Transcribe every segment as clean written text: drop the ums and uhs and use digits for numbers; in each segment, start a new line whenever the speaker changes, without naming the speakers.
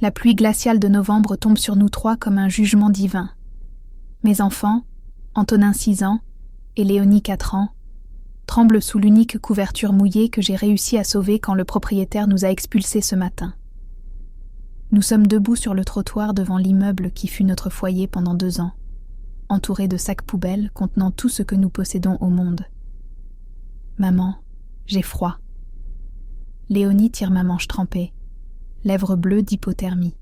La pluie glaciale de novembre tombe sur nous trois comme un jugement divin. Mes enfants, Antonin 6 ans et Léonie 4 ans, tremblent sous l'unique couverture mouillée que j'ai réussi à sauver quand le propriétaire nous a expulsés ce matin. Nous sommes debout sur le trottoir devant l'immeuble qui fut notre foyer pendant 2 ans, entourés de sacs poubelles contenant tout ce que nous possédons au monde. Maman, j'ai froid. Léonie tire ma manche trempée, lèvres bleues d'hypothermie.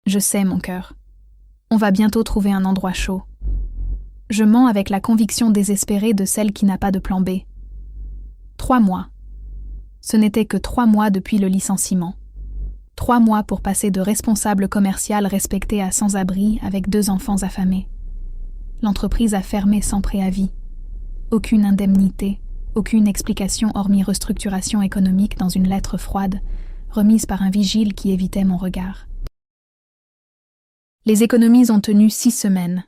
Je sais, mon cœur. On va bientôt trouver un endroit chaud. Je mens avec la conviction désespérée de celle qui n'a pas de plan B. 3 mois. Ce n'était que 3 mois depuis le licenciement. 3 mois pour passer de responsable commercial respecté à sans-abri avec 2 enfants affamés. L'entreprise a fermé sans préavis. Aucune indemnité, aucune explication hormis restructuration économique dans une lettre froide, remise par un vigile qui évitait mon regard. Les économies ont tenu 6 semaines.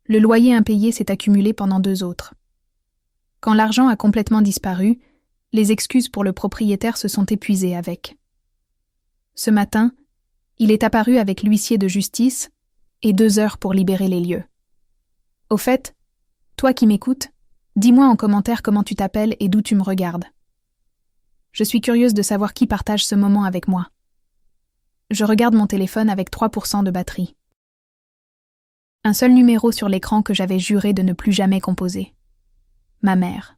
Le loyer impayé s'est accumulé pendant 2 autres. Quand l'argent a complètement disparu, les excuses pour le propriétaire se sont épuisées avec. Ce matin, il est apparu avec l'huissier de justice et 2 heures pour libérer les lieux. Au fait, toi qui m'écoutes, dis-moi en commentaire comment tu t'appelles et d'où tu me regardes. Je suis curieuse de savoir qui partage ce moment avec moi. Je regarde mon téléphone avec 3% de batterie. Un seul numéro sur l'écran que j'avais juré de ne plus jamais composer. Ma mère.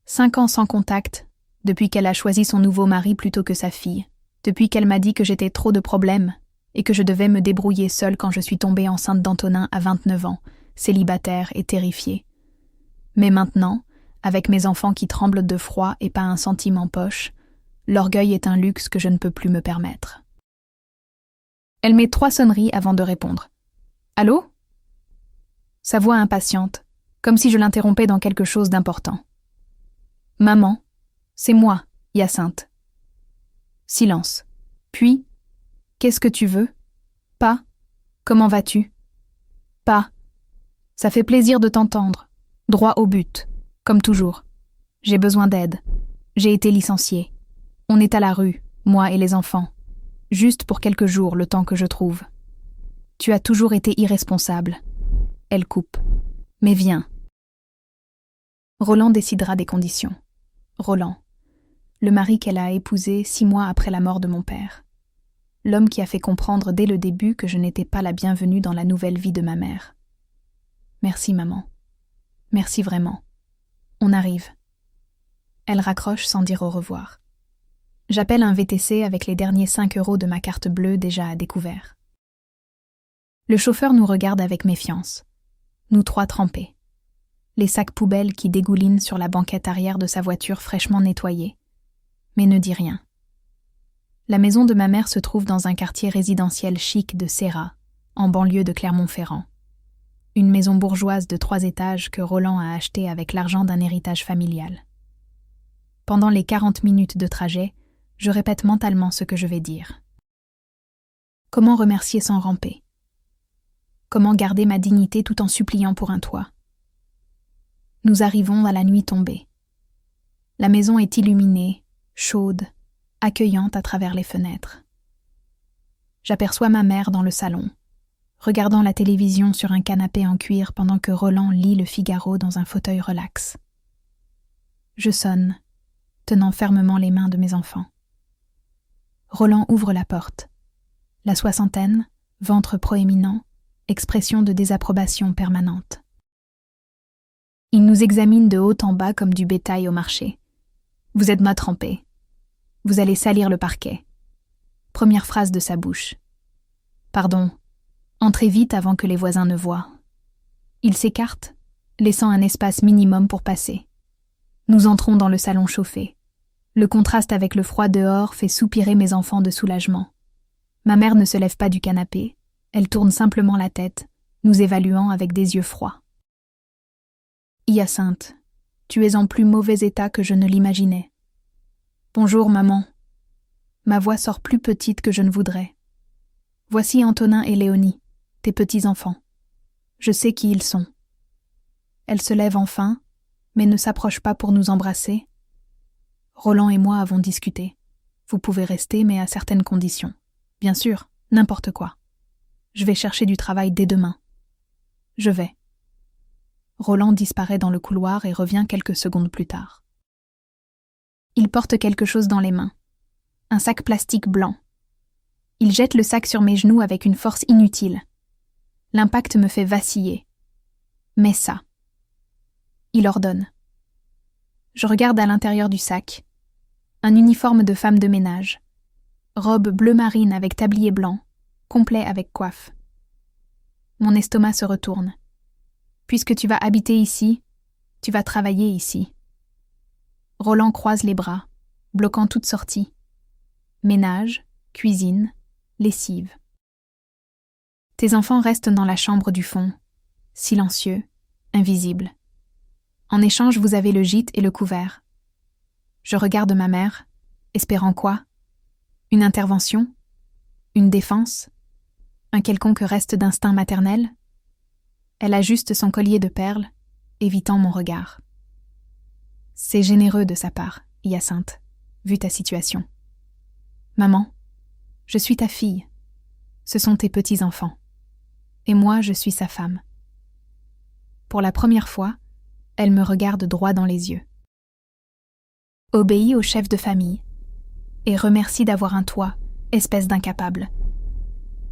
5 ans sans contact, depuis qu'elle a choisi son nouveau mari plutôt que sa fille, depuis qu'elle m'a dit que j'étais trop de problèmes et que je devais me débrouiller seule quand je suis tombée enceinte d'Antonin à 29 ans, célibataire et terrifiée. Mais maintenant, avec mes enfants qui tremblent de froid et pas un centime en poche, l'orgueil est un luxe que je ne peux plus me permettre. Elle met 3 sonneries avant de répondre. « Allô ?» Sa voix impatiente, comme si je l'interrompais dans quelque chose d'important. « Maman, c'est moi, Hyacinthe. » Silence. Puis, « Qu'est-ce que tu veux ? Pas. Comment vas-tu ? Pas. Ça fait plaisir de t'entendre. Droit au but, comme toujours. J'ai besoin d'aide. J'ai été licenciée. On est à la rue, moi et les enfants. Juste pour quelques jours, le temps que je trouve. Tu as toujours été irresponsable. Elle coupe. Mais viens. Roland décidera des conditions. Roland. Le mari qu'elle a épousé 6 mois après la mort de mon père. L'homme qui a fait comprendre dès le début que je n'étais pas la bienvenue dans la nouvelle vie de ma mère. Merci, maman. Merci vraiment. On arrive. Elle raccroche sans dire au revoir. J'appelle un VTC avec les derniers 5 € de ma carte bleue déjà à découvert. Le chauffeur nous regarde avec méfiance. Nous 3 trempés. Les sacs poubelles qui dégoulinent sur la banquette arrière de sa voiture fraîchement nettoyée. Mais ne dit rien. La maison de ma mère se trouve dans un quartier résidentiel chic de Serra, en banlieue de Clermont-Ferrand. Une maison bourgeoise de 3 étages que Roland a achetée avec l'argent d'un héritage familial. Pendant les 40 minutes de trajet, je répète mentalement ce que je vais dire. Comment remercier sans ramper ? Comment garder ma dignité tout en suppliant pour un toit ? Nous arrivons à la nuit tombée. La maison est illuminée, chaude, accueillante à travers les fenêtres. J'aperçois ma mère dans le salon, regardant la télévision sur un canapé en cuir pendant que Roland lit Le Figaro dans un fauteuil relax. Je sonne, tenant fermement les mains de mes enfants. Roland ouvre la porte. La soixantaine, ventre proéminent, expression de désapprobation permanente. Il nous examine de haut en bas comme du bétail au marché. Vous êtes mal trempé. Vous allez salir le parquet. Première phrase de sa bouche. Pardon. Entrez vite avant que les voisins ne voient. Il s'écarte, laissant un espace minimum pour passer. Nous entrons dans le salon chauffé. Le contraste avec le froid dehors fait soupirer mes enfants de soulagement. Ma mère ne se lève pas du canapé, elle tourne simplement la tête, nous évaluant avec des yeux froids. Hyacinthe, tu es en plus mauvais état que je ne l'imaginais. Bonjour, maman. Ma voix sort plus petite que je ne voudrais. Voici Antonin et Léonie, tes petits-enfants. Je sais qui ils sont. Elle se lève enfin, mais ne s'approche pas pour nous embrasser. Roland et moi avons discuté. Vous pouvez rester, mais à certaines conditions. Bien sûr, n'importe quoi. Je vais chercher du travail dès demain. Je vais. Roland disparaît dans le couloir et revient quelques secondes plus tard. Il porte quelque chose dans les mains. Un sac plastique blanc. Il jette le sac sur mes genoux avec une force inutile. L'impact me fait vaciller. Mais ça. Il ordonne. Je regarde à l'intérieur du sac. Un uniforme de femme de ménage. Robe bleu marine avec tablier blanc, complet avec coiffe. Mon estomac se retourne. Puisque tu vas habiter ici, tu vas travailler ici. Roland croise les bras, bloquant toute sortie. Ménage, cuisine, lessive. Tes enfants restent dans la chambre du fond, silencieux, invisibles. En échange, vous avez le gîte et le couvert. Je regarde ma mère, espérant quoi? Une intervention? Une défense? Un quelconque reste d'instinct maternel? Elle ajuste son collier de perles, évitant mon regard. C'est généreux de sa part, Hyacinthe, vu ta situation. Maman, je suis ta fille. Ce sont tes petits-enfants. Et moi, je suis sa femme. Pour la première fois, elle me regarde droit dans les yeux. Obéis au chef de famille. Et remercie d'avoir un toit, espèce d'incapable.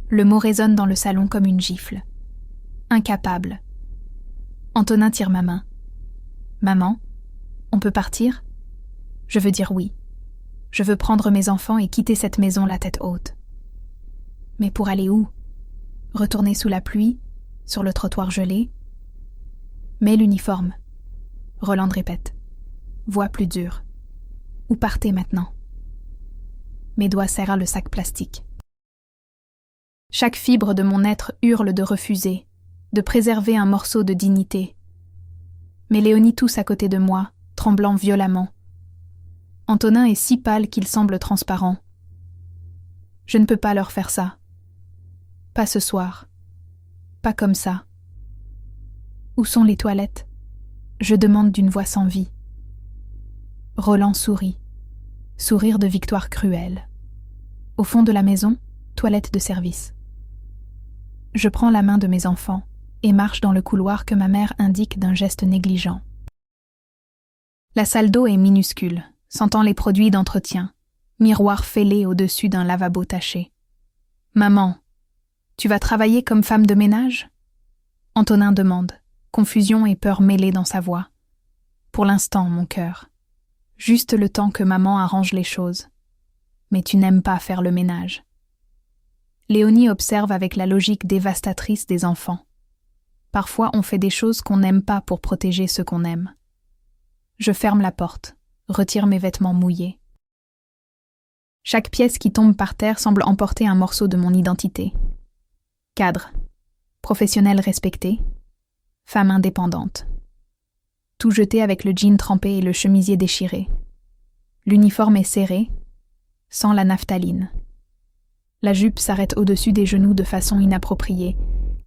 Le mot résonne dans le salon comme une gifle. Incapable. Antonin tire ma main. Maman, on peut partir? Je veux dire oui. Je veux prendre mes enfants et quitter cette maison la tête haute. Mais pour aller où? Retourner sous la pluie, sur le trottoir gelé? Mets l'uniforme. Roland répète. Voix plus dure. Où partez maintenant? Mes doigts serrent le sac plastique. Chaque fibre de mon être hurle de refuser, de préserver un morceau de dignité. Mais Léonie tousse à côté de moi, tremblant violemment. Antonin est si pâle qu'il semble transparent. Je ne peux pas leur faire ça. Pas ce soir. Pas comme ça. Où sont les toilettes? Je demande d'une voix sans vie. Roland sourit. Sourire de victoire cruelle. Au fond de la maison, toilette de service. Je prends la main de mes enfants et marche dans le couloir que ma mère indique d'un geste négligent. La salle d'eau est minuscule, sentant les produits d'entretien, miroir fêlé au-dessus d'un lavabo taché. « Maman, tu vas travailler comme femme de ménage ?» Antonin demande, confusion et peur mêlées dans sa voix. Pour l'instant, mon cœur. Juste le temps que maman arrange les choses. Mais tu n'aimes pas faire le ménage. Léonie observe avec la logique dévastatrice des enfants. Parfois, on fait des choses qu'on n'aime pas pour protéger ceux qu'on aime. Je ferme la porte, retire mes vêtements mouillés. Chaque pièce qui tombe par terre semble emporter un morceau de mon identité. Cadre, professionnelle respectée, femme indépendante. Tout jeté avec le jean trempé et le chemisier déchiré. L'uniforme est serré, sans la naphtaline. La jupe s'arrête au-dessus des genoux de façon inappropriée,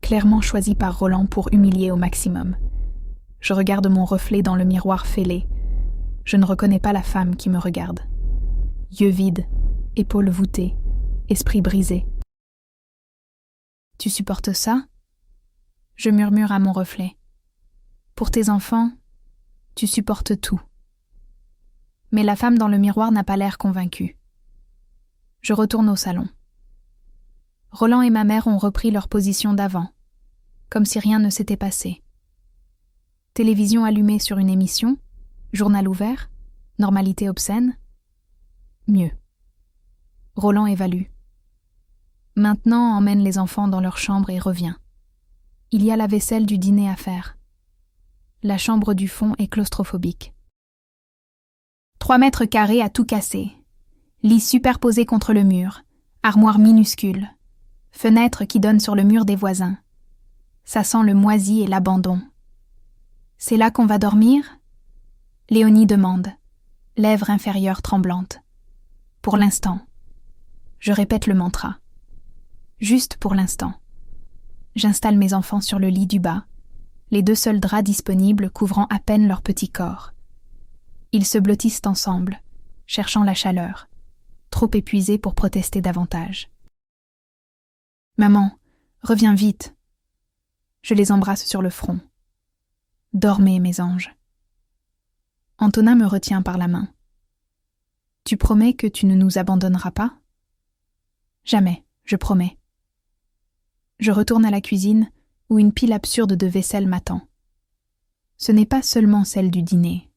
clairement choisie par Roland pour humilier au maximum. Je regarde mon reflet dans le miroir fêlé. Je ne reconnais pas la femme qui me regarde. Yeux vides, épaules voûtées, esprit brisé. « Tu supportes ça ?» Je murmure à mon reflet. « Pour tes enfants, tu supportes tout. » Mais la femme dans le miroir n'a pas l'air convaincue. Je retourne au salon. Roland et ma mère ont repris leur position d'avant, comme si rien ne s'était passé. Télévision allumée sur une émission, journal ouvert, normalité obscène. Mieux. Roland évalue. Maintenant emmène les enfants dans leur chambre et revient. Il y a la vaisselle du dîner à faire. La chambre du fond est claustrophobique. 3 mètres carrés à tout casser. Lit superposé contre le mur, armoire minuscule, fenêtre qui donne sur le mur des voisins. Ça sent le moisi et l'abandon. C'est là qu'on va dormir? Léonie demande, lèvres inférieures tremblantes. Pour l'instant. Je répète le mantra. Juste pour l'instant. J'installe mes enfants sur le lit du bas, les 2 seuls draps disponibles couvrant à peine leur petit corps. Ils se blottissent ensemble, cherchant la chaleur. trop épuisée pour protester davantage. « Maman, reviens vite !» Je les embrasse sur le front. « Dormez, mes anges. » Antonin me retient par la main. « Tu promets que tu ne nous abandonneras pas ? » « Jamais, je promets. » Je retourne à la cuisine où une pile absurde de vaisselle m'attend. Ce n'est pas seulement celle du dîner.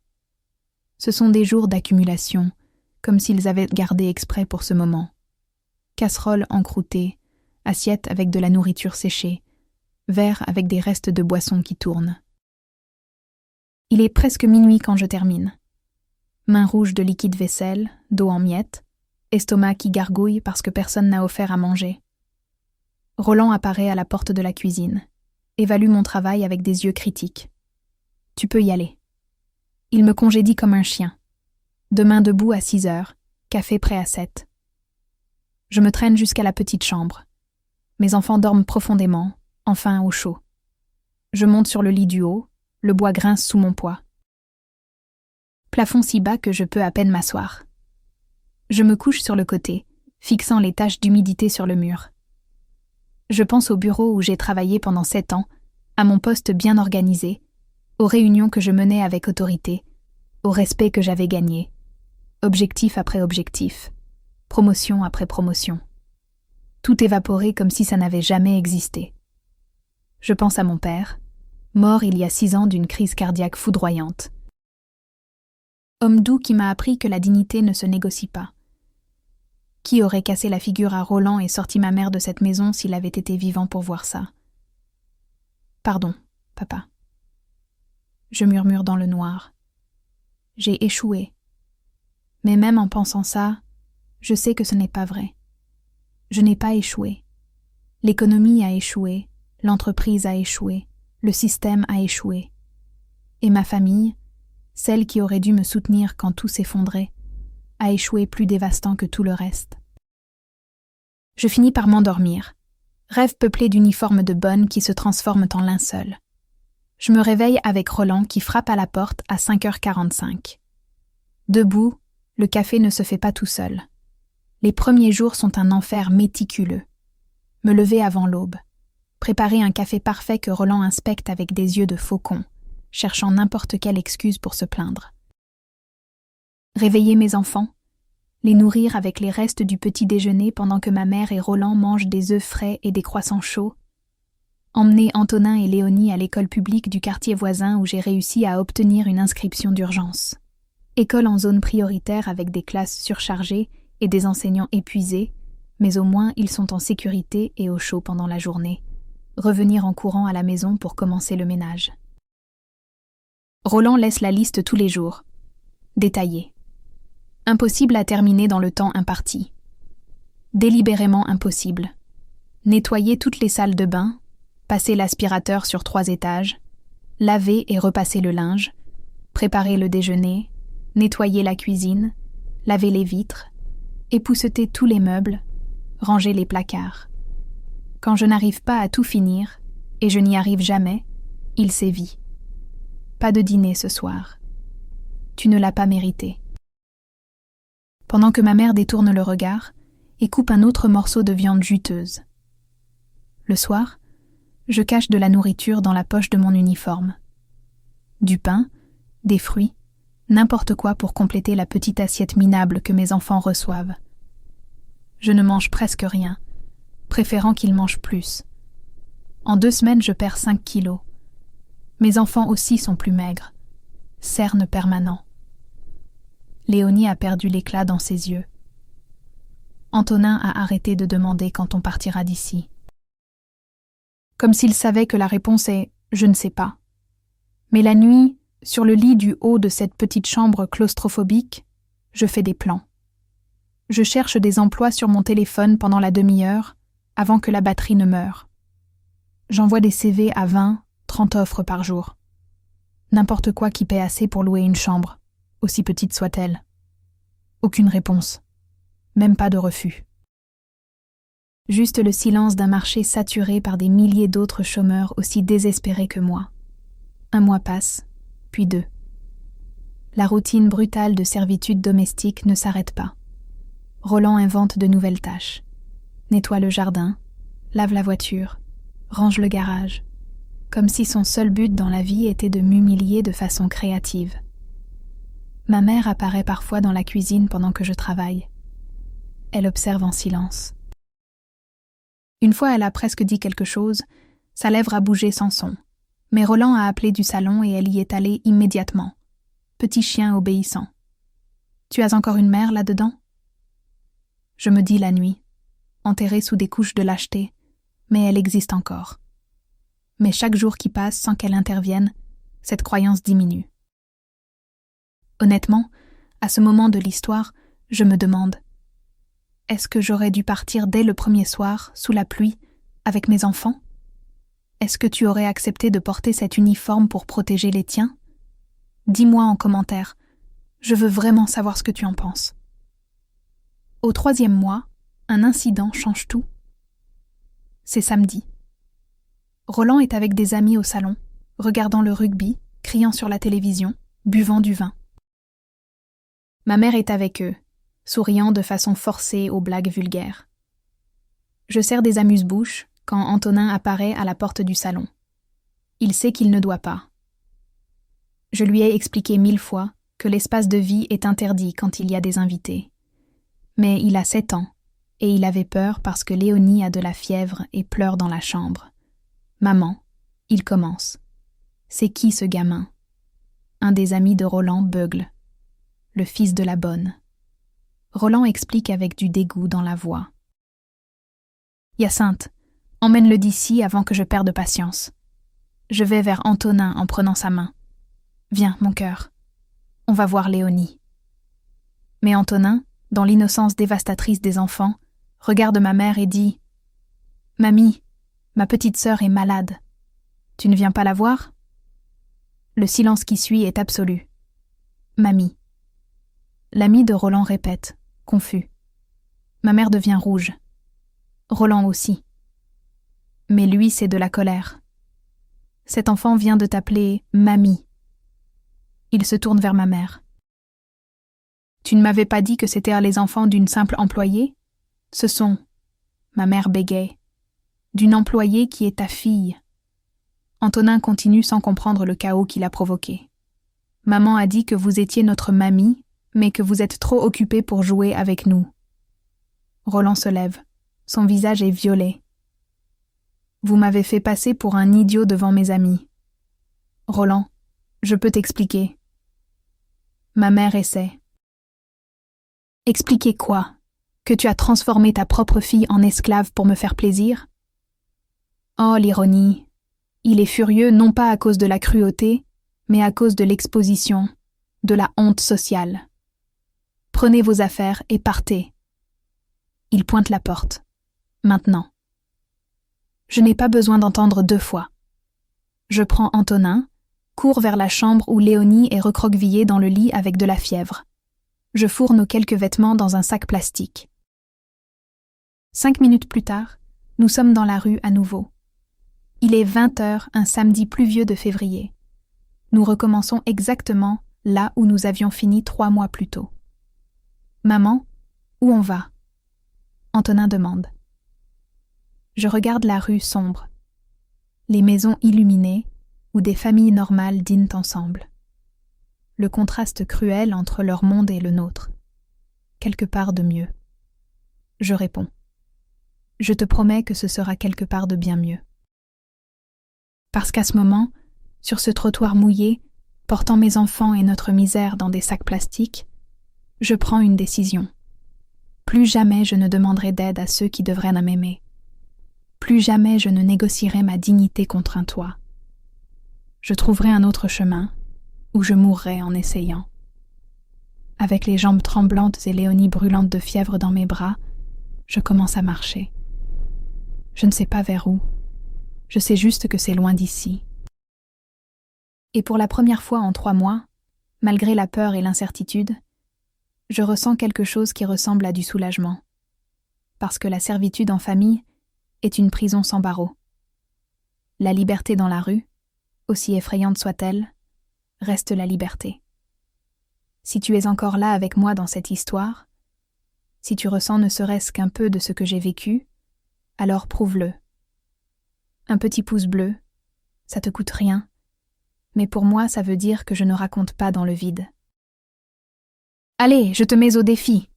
Ce sont des jours d'accumulation, comme s'ils avaient gardé exprès pour ce moment. Casseroles encroûtées, assiettes avec de la nourriture séchée, verres avec des restes de boissons qui tournent. Il est presque minuit quand je termine. Mains rouges de liquide vaisselle, dos en miettes, estomac qui gargouille parce que personne n'a offert à manger. Roland apparaît à la porte de la cuisine, évalue mon travail avec des yeux critiques. « Tu peux y aller. » Il me congédie comme un chien. Demain debout à 6 heures, café prêt à 7. Je me traîne jusqu'à la petite chambre. Mes enfants dorment profondément, enfin au chaud. Je monte sur le lit du haut, le bois grince sous mon poids. Plafond si bas que je peux à peine m'asseoir. Je me couche sur le côté, fixant les taches d'humidité sur le mur. Je pense au bureau où j'ai travaillé pendant 7 ans, à mon poste bien organisé, aux réunions que je menais avec autorité, au respect que j'avais gagné, objectif après objectif, promotion après promotion. Tout évaporé comme si ça n'avait jamais existé. Je pense à mon père, mort il y a 6 ans d'une crise cardiaque foudroyante. Homme doux qui m'a appris que la dignité ne se négocie pas. Qui aurait cassé la figure à Roland et sorti ma mère de cette maison s'il avait été vivant pour voir ça ? Pardon, papa. Je murmure dans le noir. J'ai échoué. Mais même en pensant ça, je sais que ce n'est pas vrai. Je n'ai pas échoué. L'économie a échoué, l'entreprise a échoué, le système a échoué. Et ma famille, celle qui aurait dû me soutenir quand tout s'effondrait, a échoué plus dévastant que tout le reste. Je finis par m'endormir, rêve peuplé d'uniformes de bonne qui se transforment en linceul. Je me réveille avec Roland qui frappe à la porte à 5h45. Debout, le café ne se fait pas tout seul. Les premiers jours sont un enfer méticuleux. Me lever avant l'aube, préparer un café parfait que Roland inspecte avec des yeux de faucon, cherchant n'importe quelle excuse pour se plaindre. Réveiller mes enfants, les nourrir avec les restes du petit déjeuner pendant que ma mère et Roland mangent des œufs frais et des croissants chauds. Emmener Antonin et Léonie à l'école publique du quartier voisin où j'ai réussi à obtenir une inscription d'urgence. École en zone prioritaire avec des classes surchargées et des enseignants épuisés, mais au moins ils sont en sécurité et au chaud pendant la journée. Revenir en courant à la maison pour commencer le ménage. Roland laisse la liste tous les jours. Détaillée. Impossible à terminer dans le temps imparti. Délibérément impossible. Nettoyer toutes les salles de bain, passer l'aspirateur sur 3 étages, laver et repasser le linge, préparer le déjeuner, nettoyer la cuisine, laver les vitres, épousseter tous les meubles, ranger les placards. Quand je n'arrive pas à tout finir, et je n'y arrive jamais, il sévit. Pas de dîner ce soir. Tu ne l'as pas mérité. Pendant que ma mère détourne le regard et coupe un autre morceau de viande juteuse. Le soir, je cache de la nourriture dans la poche de mon uniforme. Du pain, des fruits, n'importe quoi pour compléter la petite assiette minable que mes enfants reçoivent. Je ne mange presque rien, préférant qu'ils mangent plus. En 2 semaines, je perds 5 kilos. Mes enfants aussi sont plus maigres. Cerne permanent. Léonie a perdu l'éclat dans ses yeux. Antonin a arrêté de demander quand on partira d'ici. Comme s'il savait que la réponse est « je ne sais pas ». Mais la nuit, sur le lit du haut de cette petite chambre claustrophobique, je fais des plans. Je cherche des emplois sur mon téléphone pendant la demi-heure, avant que la batterie ne meure. J'envoie des CV à 20, 30 offres par jour. N'importe quoi qui paie assez pour louer une chambre, aussi petite soit-elle. Aucune réponse. Même pas de refus. Juste le silence d'un marché saturé par des milliers d'autres chômeurs aussi désespérés que moi. 1 mois passe, puis 2. La routine brutale de servitude domestique ne s'arrête pas. Roland invente de nouvelles tâches. Nettoie le jardin, lave la voiture, range le garage, comme si son seul but dans la vie était de m'humilier de façon créative. Ma mère apparaît parfois dans la cuisine pendant que je travaille. Elle observe en silence. Une fois, elle a presque dit quelque chose, sa lèvre a bougé sans son. Mais Roland a appelé du salon et elle y est allée immédiatement. Petit chien obéissant. « Tu as encore une mère là-dedans ?» Je me dis la nuit, enterrée sous des couches de lâcheté, mais elle existe encore. Mais chaque jour qui passe sans qu'elle intervienne, cette croyance diminue. Honnêtement, à ce moment de l'histoire, je me demande, est-ce que j'aurais dû partir dès le premier soir, sous la pluie, avec mes enfants ? Est-ce que tu aurais accepté de porter cet uniforme pour protéger les tiens ? Dis-moi en commentaire, je veux vraiment savoir ce que tu en penses. Au 3e mois, un incident change tout. C'est samedi. Roland est avec des amis au salon, regardant le rugby, criant sur la télévision, buvant du vin. Ma mère est avec eux, souriant de façon forcée aux blagues vulgaires. Je sers des amuse-bouches quand Antonin apparaît à la porte du salon. Il sait qu'il ne doit pas. Je lui ai expliqué 1000 fois que l'espace de vie est interdit quand il y a des invités. Mais il a 7 ans, et il avait peur parce que Léonie a de la fièvre et pleure dans la chambre. « Maman, il commence. C'est qui ce gamin ?» Un des amis de Roland beugle. Le fils de la bonne. Roland explique avec du dégoût dans la voix. « Hyacinthe, emmène-le d'ici avant que je perde patience. » Je vais vers Antonin en prenant sa main. « Viens, mon cœur. On va voir Léonie. » Mais Antonin, dans l'innocence dévastatrice des enfants, regarde ma mère et dit « Mamie, ma petite sœur est malade. Tu ne viens pas la voir ?» Le silence qui suit est absolu. « Mamie. » L'ami de Roland répète, confus. Ma mère devient rouge. Roland aussi. Mais lui, c'est de la colère. Cet enfant vient de t'appeler « Mamie ». Il se tourne vers ma mère. Tu ne m'avais pas dit que c'était les enfants d'une simple employée ? Ce sont, ma mère bégaye, d'une employée qui est ta fille. Antonin continue sans comprendre le chaos qu'il a provoqué. Maman a dit que vous étiez notre mamie, mais que vous êtes trop occupé pour jouer avec nous. Roland se lève. Son visage est violet. Vous m'avez fait passer pour un idiot devant mes amis. Roland, je peux t'expliquer. Ma mère essaie. Expliquer quoi ? Que tu as transformé ta propre fille en esclave pour me faire plaisir ? Oh, l'ironie. Il est furieux non pas à cause de la cruauté, mais à cause de l'exposition, de la honte sociale. Prenez vos affaires et partez. Il pointe la porte. Maintenant. Je n'ai pas besoin d'entendre 2 fois. Je prends Antonin, cours vers la chambre où Léonie est recroquevillée dans le lit avec de la fièvre. Je fourre nos quelques vêtements dans un sac plastique. 5 minutes plus tard, nous sommes dans la rue à nouveau. Il est 20h un samedi pluvieux de février. Nous recommençons exactement là où nous avions fini 3 mois plus tôt. Maman, où on va ? Antonin demande. Je regarde la rue sombre, les maisons illuminées où des familles normales dînent ensemble. Le contraste cruel entre leur monde et le nôtre. Quelque part de mieux. Je réponds. Je te promets que ce sera quelque part de bien mieux. Parce qu'à ce moment, sur ce trottoir mouillé, portant mes enfants et notre misère dans des sacs plastiques, je prends une décision. Plus jamais je ne demanderai d'aide à ceux qui devraient m'aimer. Plus jamais je ne négocierai ma dignité contre un toit. Je trouverai un autre chemin, où je mourrai en essayant. Avec les jambes tremblantes et Léonie brûlante de fièvre dans mes bras, je commence à marcher. Je ne sais pas vers où. Je sais juste que c'est loin d'ici. Et pour la première fois en 3 mois, malgré la peur et l'incertitude, je ressens quelque chose qui ressemble à du soulagement. Parce que la servitude en famille est une prison sans barreaux. La liberté dans la rue, aussi effrayante soit-elle, reste la liberté. Si tu es encore là avec moi dans cette histoire, Si tu ressens ne serait-ce qu'un peu de ce que j'ai vécu, alors prouve-le. Un petit pouce bleu, ça te coûte rien, mais pour moi ça veut dire que je ne raconte pas dans le vide. Allez, je te mets au défi.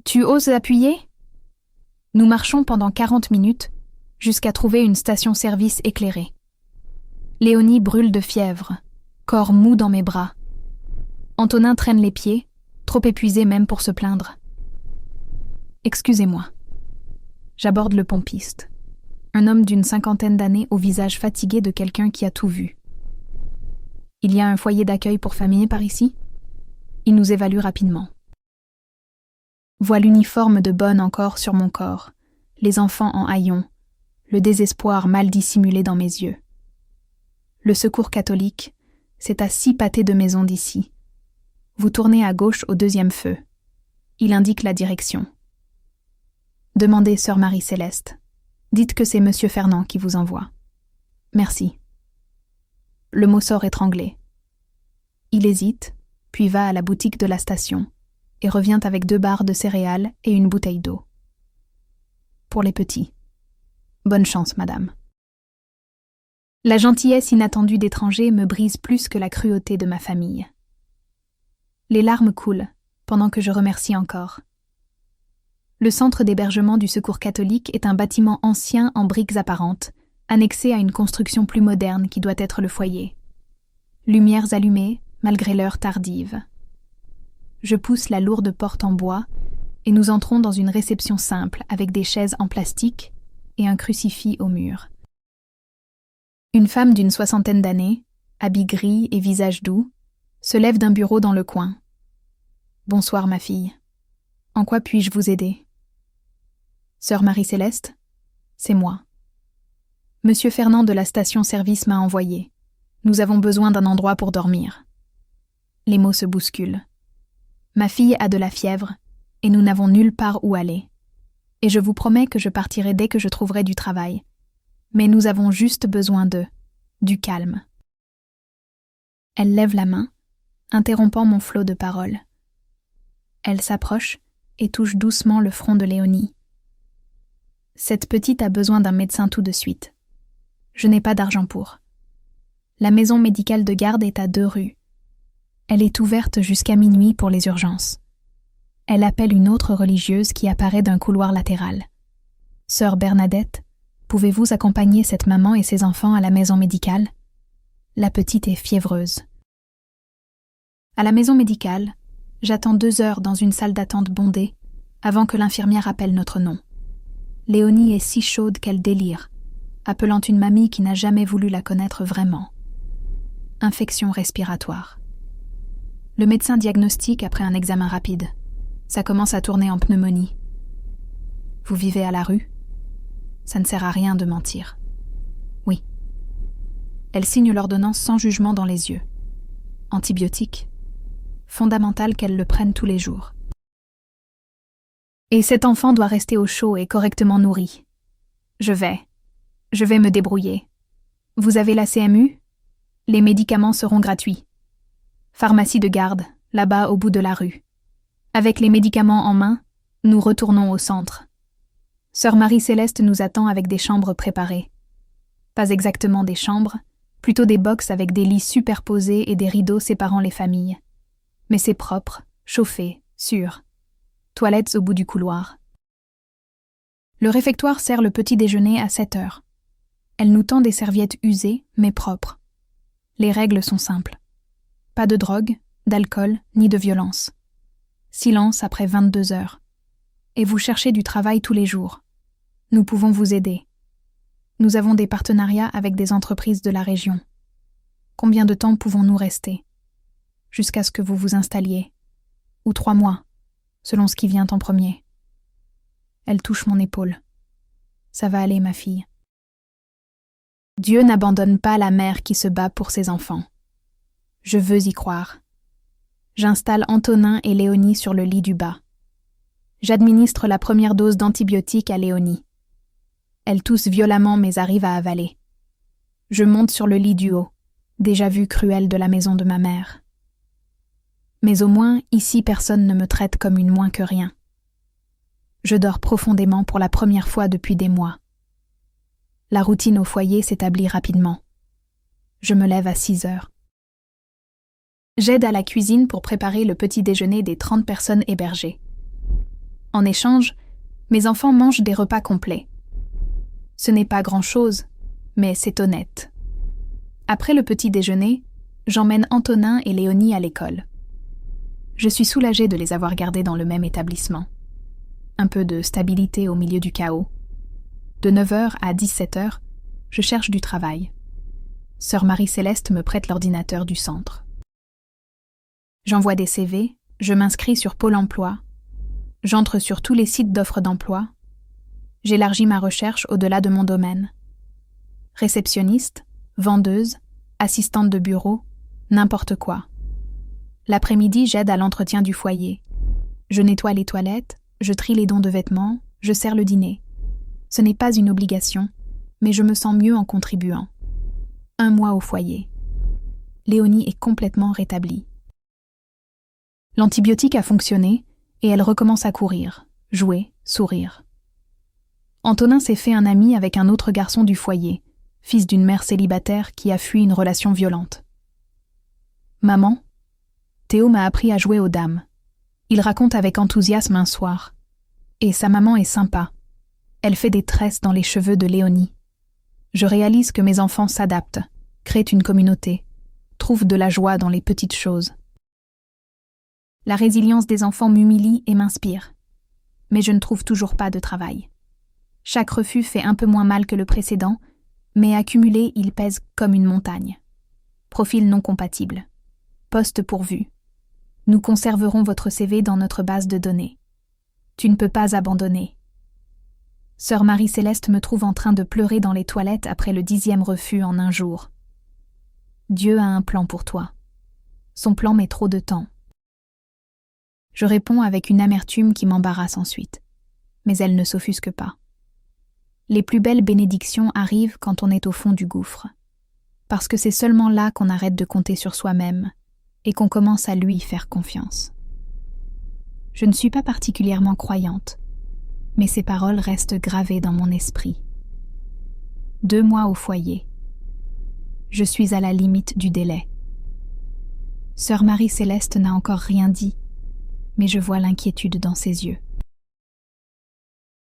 Tu oses appuyer ? Nous marchons pendant 40 minutes, jusqu'à trouver une station-service éclairée. Léonie brûle de fièvre, corps mou dans mes bras. Antonin traîne les pieds, trop épuisé même pour se plaindre. Excusez-moi. J'aborde le pompiste, un homme d'une 50aine d'années au visage fatigué de quelqu'un qui a tout vu. Il y a un foyer d'accueil pour familles par ici ? Il nous évalue rapidement. Vois l'uniforme de bonne encore sur mon corps, les enfants en haillons, le désespoir mal dissimulé dans mes yeux. Le secours catholique, c'est à 6 pâtés de maison d'ici. Vous tournez à gauche au 2e feu. Il indique la direction. Demandez sœur Marie-Céleste. Dites que c'est monsieur Fernand qui vous envoie. Merci. Le mot sort étranglé. Il hésite, puis va à la boutique de la station et revient avec 2 barres de céréales et une bouteille d'eau. Pour les petits. Bonne chance, madame. La gentillesse inattendue d'étrangers me brise plus que la cruauté de ma famille. Les larmes coulent, pendant que je remercie encore. Le centre d'hébergement du Secours catholique est un bâtiment ancien en briques apparentes, annexé à une construction plus moderne qui doit être le foyer. Lumières allumées, malgré l'heure tardive. Je pousse la lourde porte en bois et nous entrons dans une réception simple avec des chaises en plastique et un crucifix au mur. Une femme d'une 60aine d'années, habit gris et visage doux, se lève d'un bureau dans le coin. « Bonsoir, ma fille. En quoi puis-je vous aider ?» « Sœur Marie-Céleste, c'est moi. Monsieur Fernand de la station-service m'a envoyé. Nous avons besoin d'un endroit pour dormir. » Les mots se bousculent. Ma fille a de la fièvre et nous n'avons nulle part où aller. Et je vous promets que je partirai dès que je trouverai du travail. Mais nous avons juste besoin du calme. Elle lève la main, interrompant mon flot de paroles. Elle s'approche et touche doucement le front de Léonie. Cette petite a besoin d'un médecin tout de suite. Je n'ai pas d'argent pour. La maison médicale de garde est à 2 rues. Elle est ouverte jusqu'à minuit pour les urgences. Elle appelle une autre religieuse qui apparaît d'un couloir latéral. Sœur Bernadette, pouvez-vous accompagner cette maman et ses enfants à la maison médicale ? La petite est fiévreuse. À la maison médicale, j'attends 2 heures dans une salle d'attente bondée avant que l'infirmière appelle notre nom. Léonie est si chaude qu'elle délire, appelant une mamie qui n'a jamais voulu la connaître vraiment. Infection respiratoire. Le médecin diagnostique après un examen rapide. Ça commence à tourner en pneumonie. Vous vivez à la rue ? Ça ne sert à rien de mentir. Oui. Elle signe l'ordonnance sans jugement dans les yeux. Antibiotiques. Fondamental qu'elle le prenne tous les jours. Et cet enfant doit rester au chaud et correctement nourri. Je vais me débrouiller. Vous avez la CMU ? Les médicaments seront gratuits. Pharmacie de garde, là-bas au bout de la rue. Avec les médicaments en main, nous retournons au centre. Sœur Marie-Céleste nous attend avec des chambres préparées. Pas exactement des chambres, plutôt des boxes avec des lits superposés et des rideaux séparant les familles. Mais c'est propre, chauffé, sûr. Toilettes au bout du couloir. Le réfectoire sert le petit déjeuner à 7 heures. Elle nous tend des serviettes usées, mais propres. Les règles sont simples. Pas de drogue, d'alcool, ni de violence. Silence après 22 heures. Et vous cherchez du travail tous les jours. Nous pouvons vous aider. Nous avons des partenariats avec des entreprises de la région. Combien de temps pouvons-nous rester ? Jusqu'à ce que vous vous installiez. Ou 3 mois, selon ce qui vient en premier. Elle touche mon épaule. Ça va aller, ma fille. Dieu n'abandonne pas la mère qui se bat pour ses enfants. Je veux y croire. J'installe Antonin et Léonie sur le lit du bas. J'administre la première dose d'antibiotiques à Léonie. Elle tousse violemment mais arrive à avaler. Je monte sur le lit du haut, déjà vue cruelle de la maison de ma mère. Mais au moins, ici personne ne me traite comme une moins que rien. Je dors profondément pour la première fois depuis des mois. La routine au foyer s'établit rapidement. Je me lève à 6 heures. J'aide à la cuisine pour préparer le petit déjeuner des 30 personnes hébergées. En échange, mes enfants mangent des repas complets. Ce n'est pas grand-chose, mais c'est honnête. Après le petit déjeuner, j'emmène Antonin et Léonie à l'école. Je suis soulagée de les avoir gardés dans le même établissement. Un peu de stabilité au milieu du chaos. De 9h à 17h, je cherche du travail. Sœur Marie-Céleste me prête l'ordinateur du centre. J'envoie des CV, je m'inscris sur Pôle emploi, j'entre sur tous les sites d'offres d'emploi, j'élargis ma recherche au-delà de mon domaine. Réceptionniste, vendeuse, assistante de bureau, n'importe quoi. L'après-midi, j'aide à l'entretien du foyer. Je nettoie les toilettes, je trie les dons de vêtements, je sers le dîner. Ce n'est pas une obligation, mais je me sens mieux en contribuant. 1 mois au foyer. Léonie est complètement rétablie. L'antibiotique a fonctionné et elle recommence à courir, jouer, sourire. Antonin s'est fait un ami avec un autre garçon du foyer, fils d'une mère célibataire qui a fui une relation violente. Maman, Théo m'a appris à jouer aux dames. Il raconte avec enthousiasme un soir. Et sa maman est sympa. Elle fait des tresses dans les cheveux de Léonie. Je réalise que mes enfants s'adaptent, créent une communauté, trouvent de la joie dans les petites choses. La résilience des enfants m'humilie et m'inspire. Mais je ne trouve toujours pas de travail. Chaque refus fait un peu moins mal que le précédent, mais accumulé, il pèse comme une montagne. Profil non compatible. Poste pourvu. Nous conserverons votre CV dans notre base de données. Tu ne peux pas abandonner. Sœur Marie-Céleste me trouve en train de pleurer dans les toilettes après le 10e refus en un jour. Dieu a un plan pour toi. Son plan met trop de temps. Je réponds avec une amertume qui m'embarrasse ensuite. Mais elle ne s'offusque pas. Les plus belles bénédictions arrivent quand on est au fond du gouffre. Parce que c'est seulement là qu'on arrête de compter sur soi-même et qu'on commence à lui faire confiance. Je ne suis pas particulièrement croyante, mais ces paroles restent gravées dans mon esprit. 2 mois au foyer. Je suis à la limite du délai. Sœur Marie-Céleste n'a encore rien dit, mais je vois l'inquiétude dans ses yeux.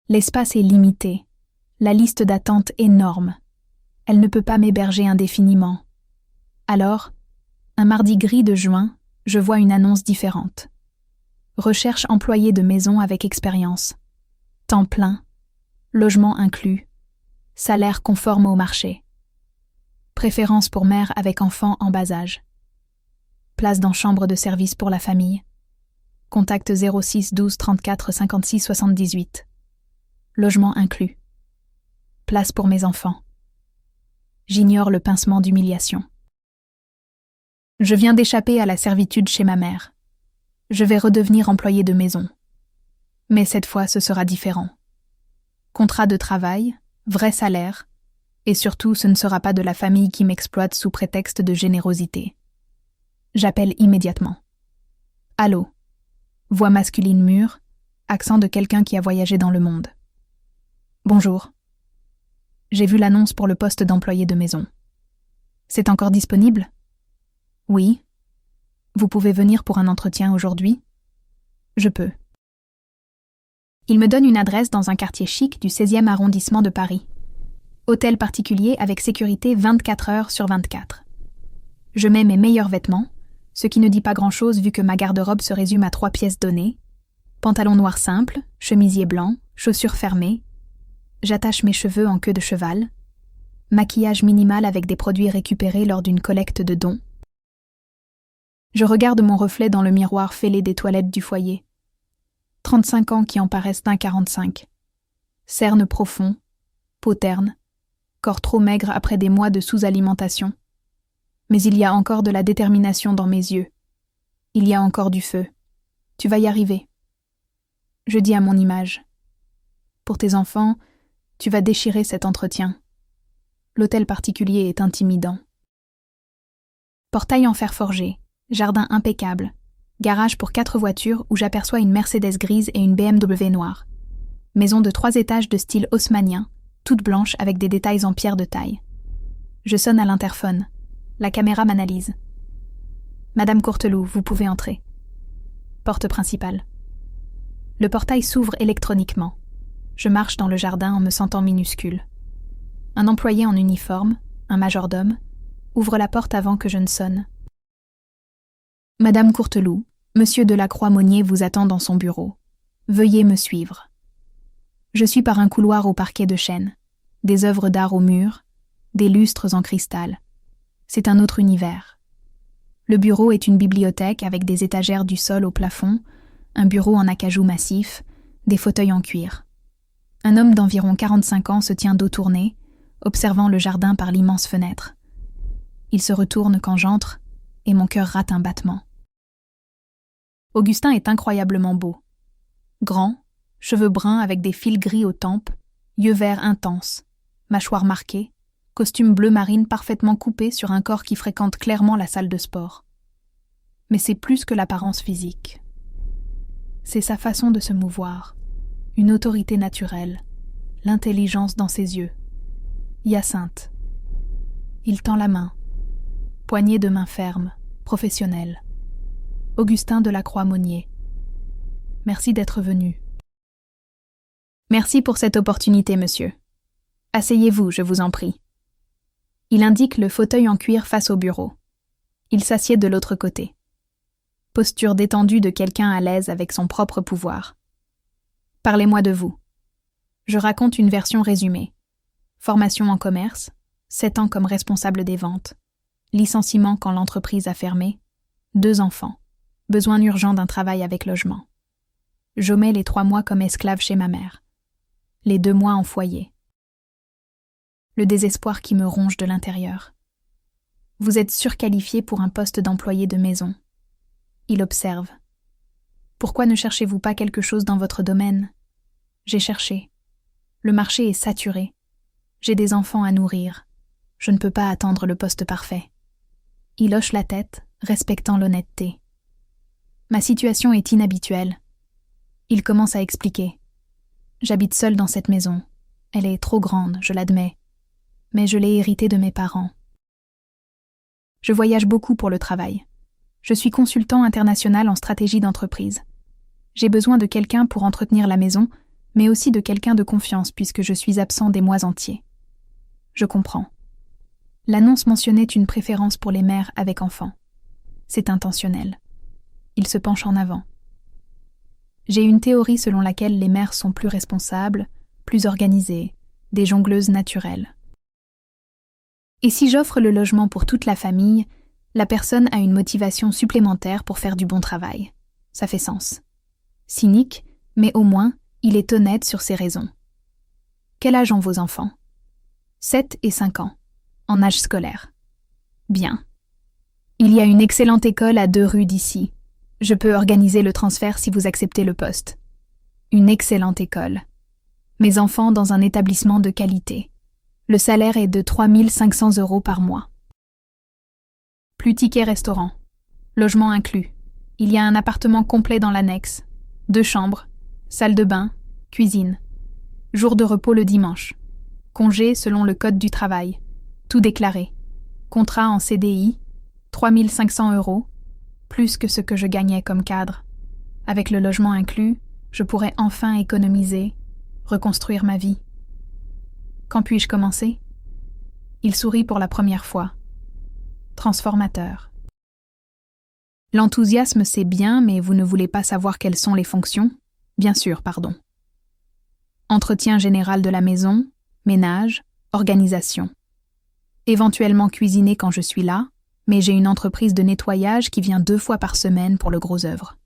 L'espace est limité, la liste d'attente énorme. Elle ne peut pas m'héberger indéfiniment. Alors, un mardi gris de juin, je vois une annonce différente. Recherche employé de maison avec expérience. Temps plein. Logement inclus. Salaire conforme au marché. Préférence pour mère avec enfant en bas âge. Place dans chambre de service pour la famille. Contact 06 12 34 56 78. Logement inclus. Place pour mes enfants. J'ignore le pincement d'humiliation. Je viens d'échapper à la servitude chez ma mère. Je vais redevenir employé de maison. Mais cette fois, ce sera différent. Contrat de travail, vrai salaire, et surtout, ce ne sera pas de la famille qui m'exploite sous prétexte de générosité. J'appelle immédiatement. Allô. Voix masculine mûre, accent de quelqu'un qui a voyagé dans le monde. Bonjour. J'ai vu l'annonce pour le poste d'employé de maison. C'est encore disponible ? Oui. Vous pouvez venir pour un entretien aujourd'hui ? Je peux. Il me donne une adresse dans un quartier chic du 16e arrondissement de Paris. Hôtel particulier avec sécurité 24 heures sur 24. Je mets mes meilleurs vêtements, ce qui ne dit pas grand-chose vu que ma garde-robe se résume à 3 pièces données. Pantalon noir simple, chemisier blanc, chaussures fermées. J'attache mes cheveux en queue de cheval. Maquillage minimal avec des produits récupérés lors d'une collecte de dons. Je regarde mon reflet dans le miroir fêlé des toilettes du foyer. 35 ans qui en paraissent d'un 45. Cernes profond, peau terne, corps trop maigre après des mois de sous-alimentation. Mais il y a encore de la détermination dans mes yeux. Il y a encore du feu. Tu vas y arriver. Je dis à mon image. Pour tes enfants, tu vas déchirer cet entretien. L'hôtel particulier est intimidant. Portail en fer forgé, jardin impeccable, garage pour 4 voitures où j'aperçois une Mercedes grise et une BMW noire. Maison de 3 étages de style haussmannien, toute blanche avec des détails en pierre de taille. Je sonne à l'interphone. La caméra m'analyse. Madame Courteloup, vous pouvez entrer. Porte principale. Le portail s'ouvre électroniquement. Je marche dans le jardin en me sentant minuscule. Un employé en uniforme, un majordome, ouvre la porte avant que je ne sonne. Madame Courteloup, Monsieur Delacroix-Monnier vous attend dans son bureau. Veuillez me suivre. Je suis par un couloir au parquet de chêne, des œuvres d'art au mur, des lustres en cristal. C'est un autre univers. Le bureau est une bibliothèque avec des étagères du sol au plafond, un bureau en acajou massif, des fauteuils en cuir. Un homme d'environ 45 ans se tient dos tourné, observant le jardin par l'immense fenêtre. Il se retourne quand j'entre, et mon cœur rate un battement. Augustin est incroyablement beau. Grand, cheveux bruns avec des fils gris aux tempes, yeux verts intenses, mâchoire marquée, costume bleu marine parfaitement coupé sur un corps qui fréquente clairement la salle de sport. Mais c'est plus que l'apparence physique. C'est sa façon de se mouvoir, une autorité naturelle, l'intelligence dans ses yeux. Hyacinthe. Il tend la main, poignée de main ferme, professionnelle. Augustin Delacroix-Monnier. Merci d'être venu. Merci pour cette opportunité, monsieur. Asseyez-vous, je vous en prie. Il indique le fauteuil en cuir face au bureau. Il s'assied de l'autre côté. Posture détendue de quelqu'un à l'aise avec son propre pouvoir. Parlez-moi de vous. Je raconte une version résumée. Formation en commerce, 7 ans comme responsable des ventes, licenciement quand l'entreprise a fermé, 2 enfants, besoin urgent d'un travail avec logement. J'omets les 3 mois comme esclave chez ma mère, les 2 mois en foyer. Le désespoir qui me ronge de l'intérieur. Vous êtes surqualifié pour un poste d'employé de maison. Il observe. Pourquoi ne cherchez-vous pas quelque chose dans votre domaine? J'ai cherché. Le marché est saturé. J'ai des enfants à nourrir. Je ne peux pas attendre le poste parfait. Il hoche la tête, respectant l'honnêteté. Ma situation est inhabituelle. Il commence à expliquer. J'habite seule dans cette maison. Elle est trop grande, je l'admets. Mais je l'ai héritée de mes parents. Je voyage beaucoup pour le travail. Je suis consultant international en stratégie d'entreprise. J'ai besoin de quelqu'un pour entretenir la maison, mais aussi de quelqu'un de confiance puisque je suis absent des mois entiers. Je comprends. L'annonce mentionnait une préférence pour les mères avec enfants. C'est intentionnel. Il se penche en avant. J'ai une théorie selon laquelle les mères sont plus responsables, plus organisées, des jongleuses naturelles. Et si j'offre le logement pour toute la famille, la personne a une motivation supplémentaire pour faire du bon travail. Ça fait sens. Cynique, mais au moins, il est honnête sur ses raisons. Quel âge ont vos enfants? 7 et 5 ans, en âge scolaire. Bien. Il y a une excellente école à 2 rues d'ici. Je peux organiser le transfert si vous acceptez le poste. Une excellente école. Mes enfants dans un établissement de qualité. Le salaire est de 3 500 € par mois. Plus ticket restaurant. Logement inclus. Il y a un appartement complet dans l'annexe. 2 chambres, salle de bain, cuisine. Jour de repos le dimanche. Congé selon le code du travail. Tout déclaré. Contrat en CDI, 3 500 €, plus que ce que je gagnais comme cadre. Avec le logement inclus, je pourrais enfin économiser, reconstruire ma vie. Quand puis-je commencer? Il sourit pour la première fois. Transformateur. L'enthousiasme, c'est bien, mais vous ne voulez pas savoir quelles sont les fonctions? Bien sûr, pardon. Entretien général de la maison, ménage, organisation. Éventuellement cuisiner quand je suis là, mais j'ai une entreprise de nettoyage qui vient 2 fois par semaine pour le gros œuvre.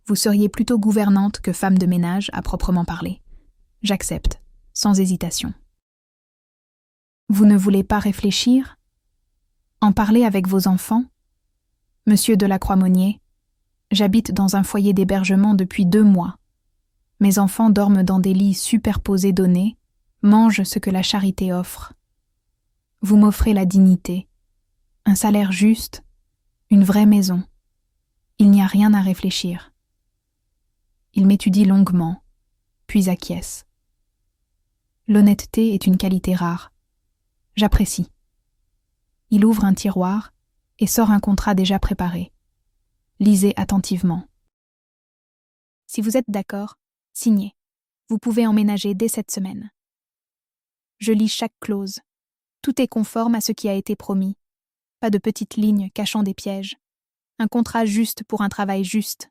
Vous seriez plutôt gouvernante que femme de ménage à proprement parler. J'accepte, sans hésitation. Vous ne voulez pas réfléchir? En parler avec vos enfants? Monsieur Delacroix-Monnier, j'habite dans un foyer d'hébergement depuis 2 mois. Mes enfants dorment dans des lits superposés donnés, mangent ce que la charité offre. Vous m'offrez la dignité, un salaire juste, une vraie maison. Il n'y a rien à réfléchir. Il m'étudie longuement. puis acquiesce. L'honnêteté est une qualité rare. J'apprécie. Il ouvre un tiroir et sort un contrat déjà préparé. Lisez attentivement. Si vous êtes d'accord, signez. Vous pouvez emménager dès cette semaine. Je lis chaque clause. Tout est conforme à ce qui a été promis. Pas de petites lignes cachant des pièges. Un contrat juste pour un travail juste.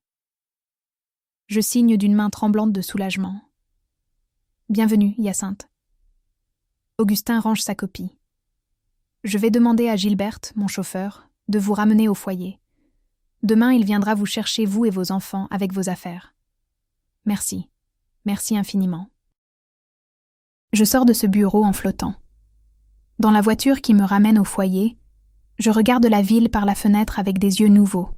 Je signe d'une main tremblante de soulagement. Bienvenue, Hyacinthe. Augustin range sa copie. Je vais demander à Gilberte, mon chauffeur, de vous ramener au foyer. Demain, il viendra vous chercher, vous et vos enfants, avec vos affaires. Merci. Merci infiniment. Je sors de ce bureau en flottant. Dans la voiture qui me ramène au foyer, je regarde la ville par la fenêtre avec des yeux nouveaux.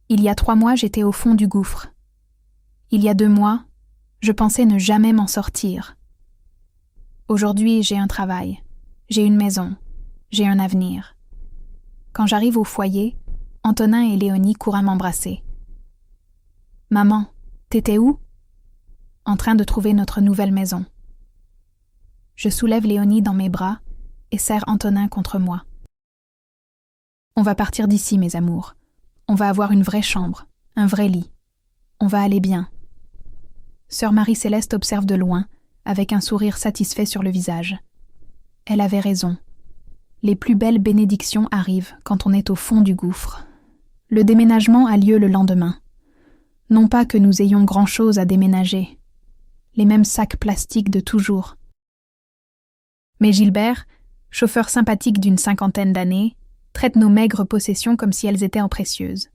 Il y a 3 mois, j'étais au fond du gouffre. Il y a 2 mois, je pensais ne jamais m'en sortir. Aujourd'hui, j'ai un travail, j'ai une maison, j'ai un avenir. Quand j'arrive au foyer, Antonin et Léonie courent à m'embrasser. « Maman, t'étais où ?» En train de trouver notre nouvelle maison. Je soulève Léonie dans mes bras et serre Antonin contre moi. On va partir d'ici, mes amours. On va avoir une vraie chambre, un vrai lit. On va aller bien. Sœur Marie-Céleste observe de loin, avec un sourire satisfait sur le visage. Elle avait raison. Les plus belles bénédictions arrivent quand on est au fond du gouffre. Le déménagement a lieu le lendemain. Non pas que nous ayons grand-chose à déménager. Les mêmes sacs plastiques de toujours. Mais Gilbert, chauffeur sympathique d'une 50aine d'années, traite nos maigres possessions comme si elles étaient en précieuses.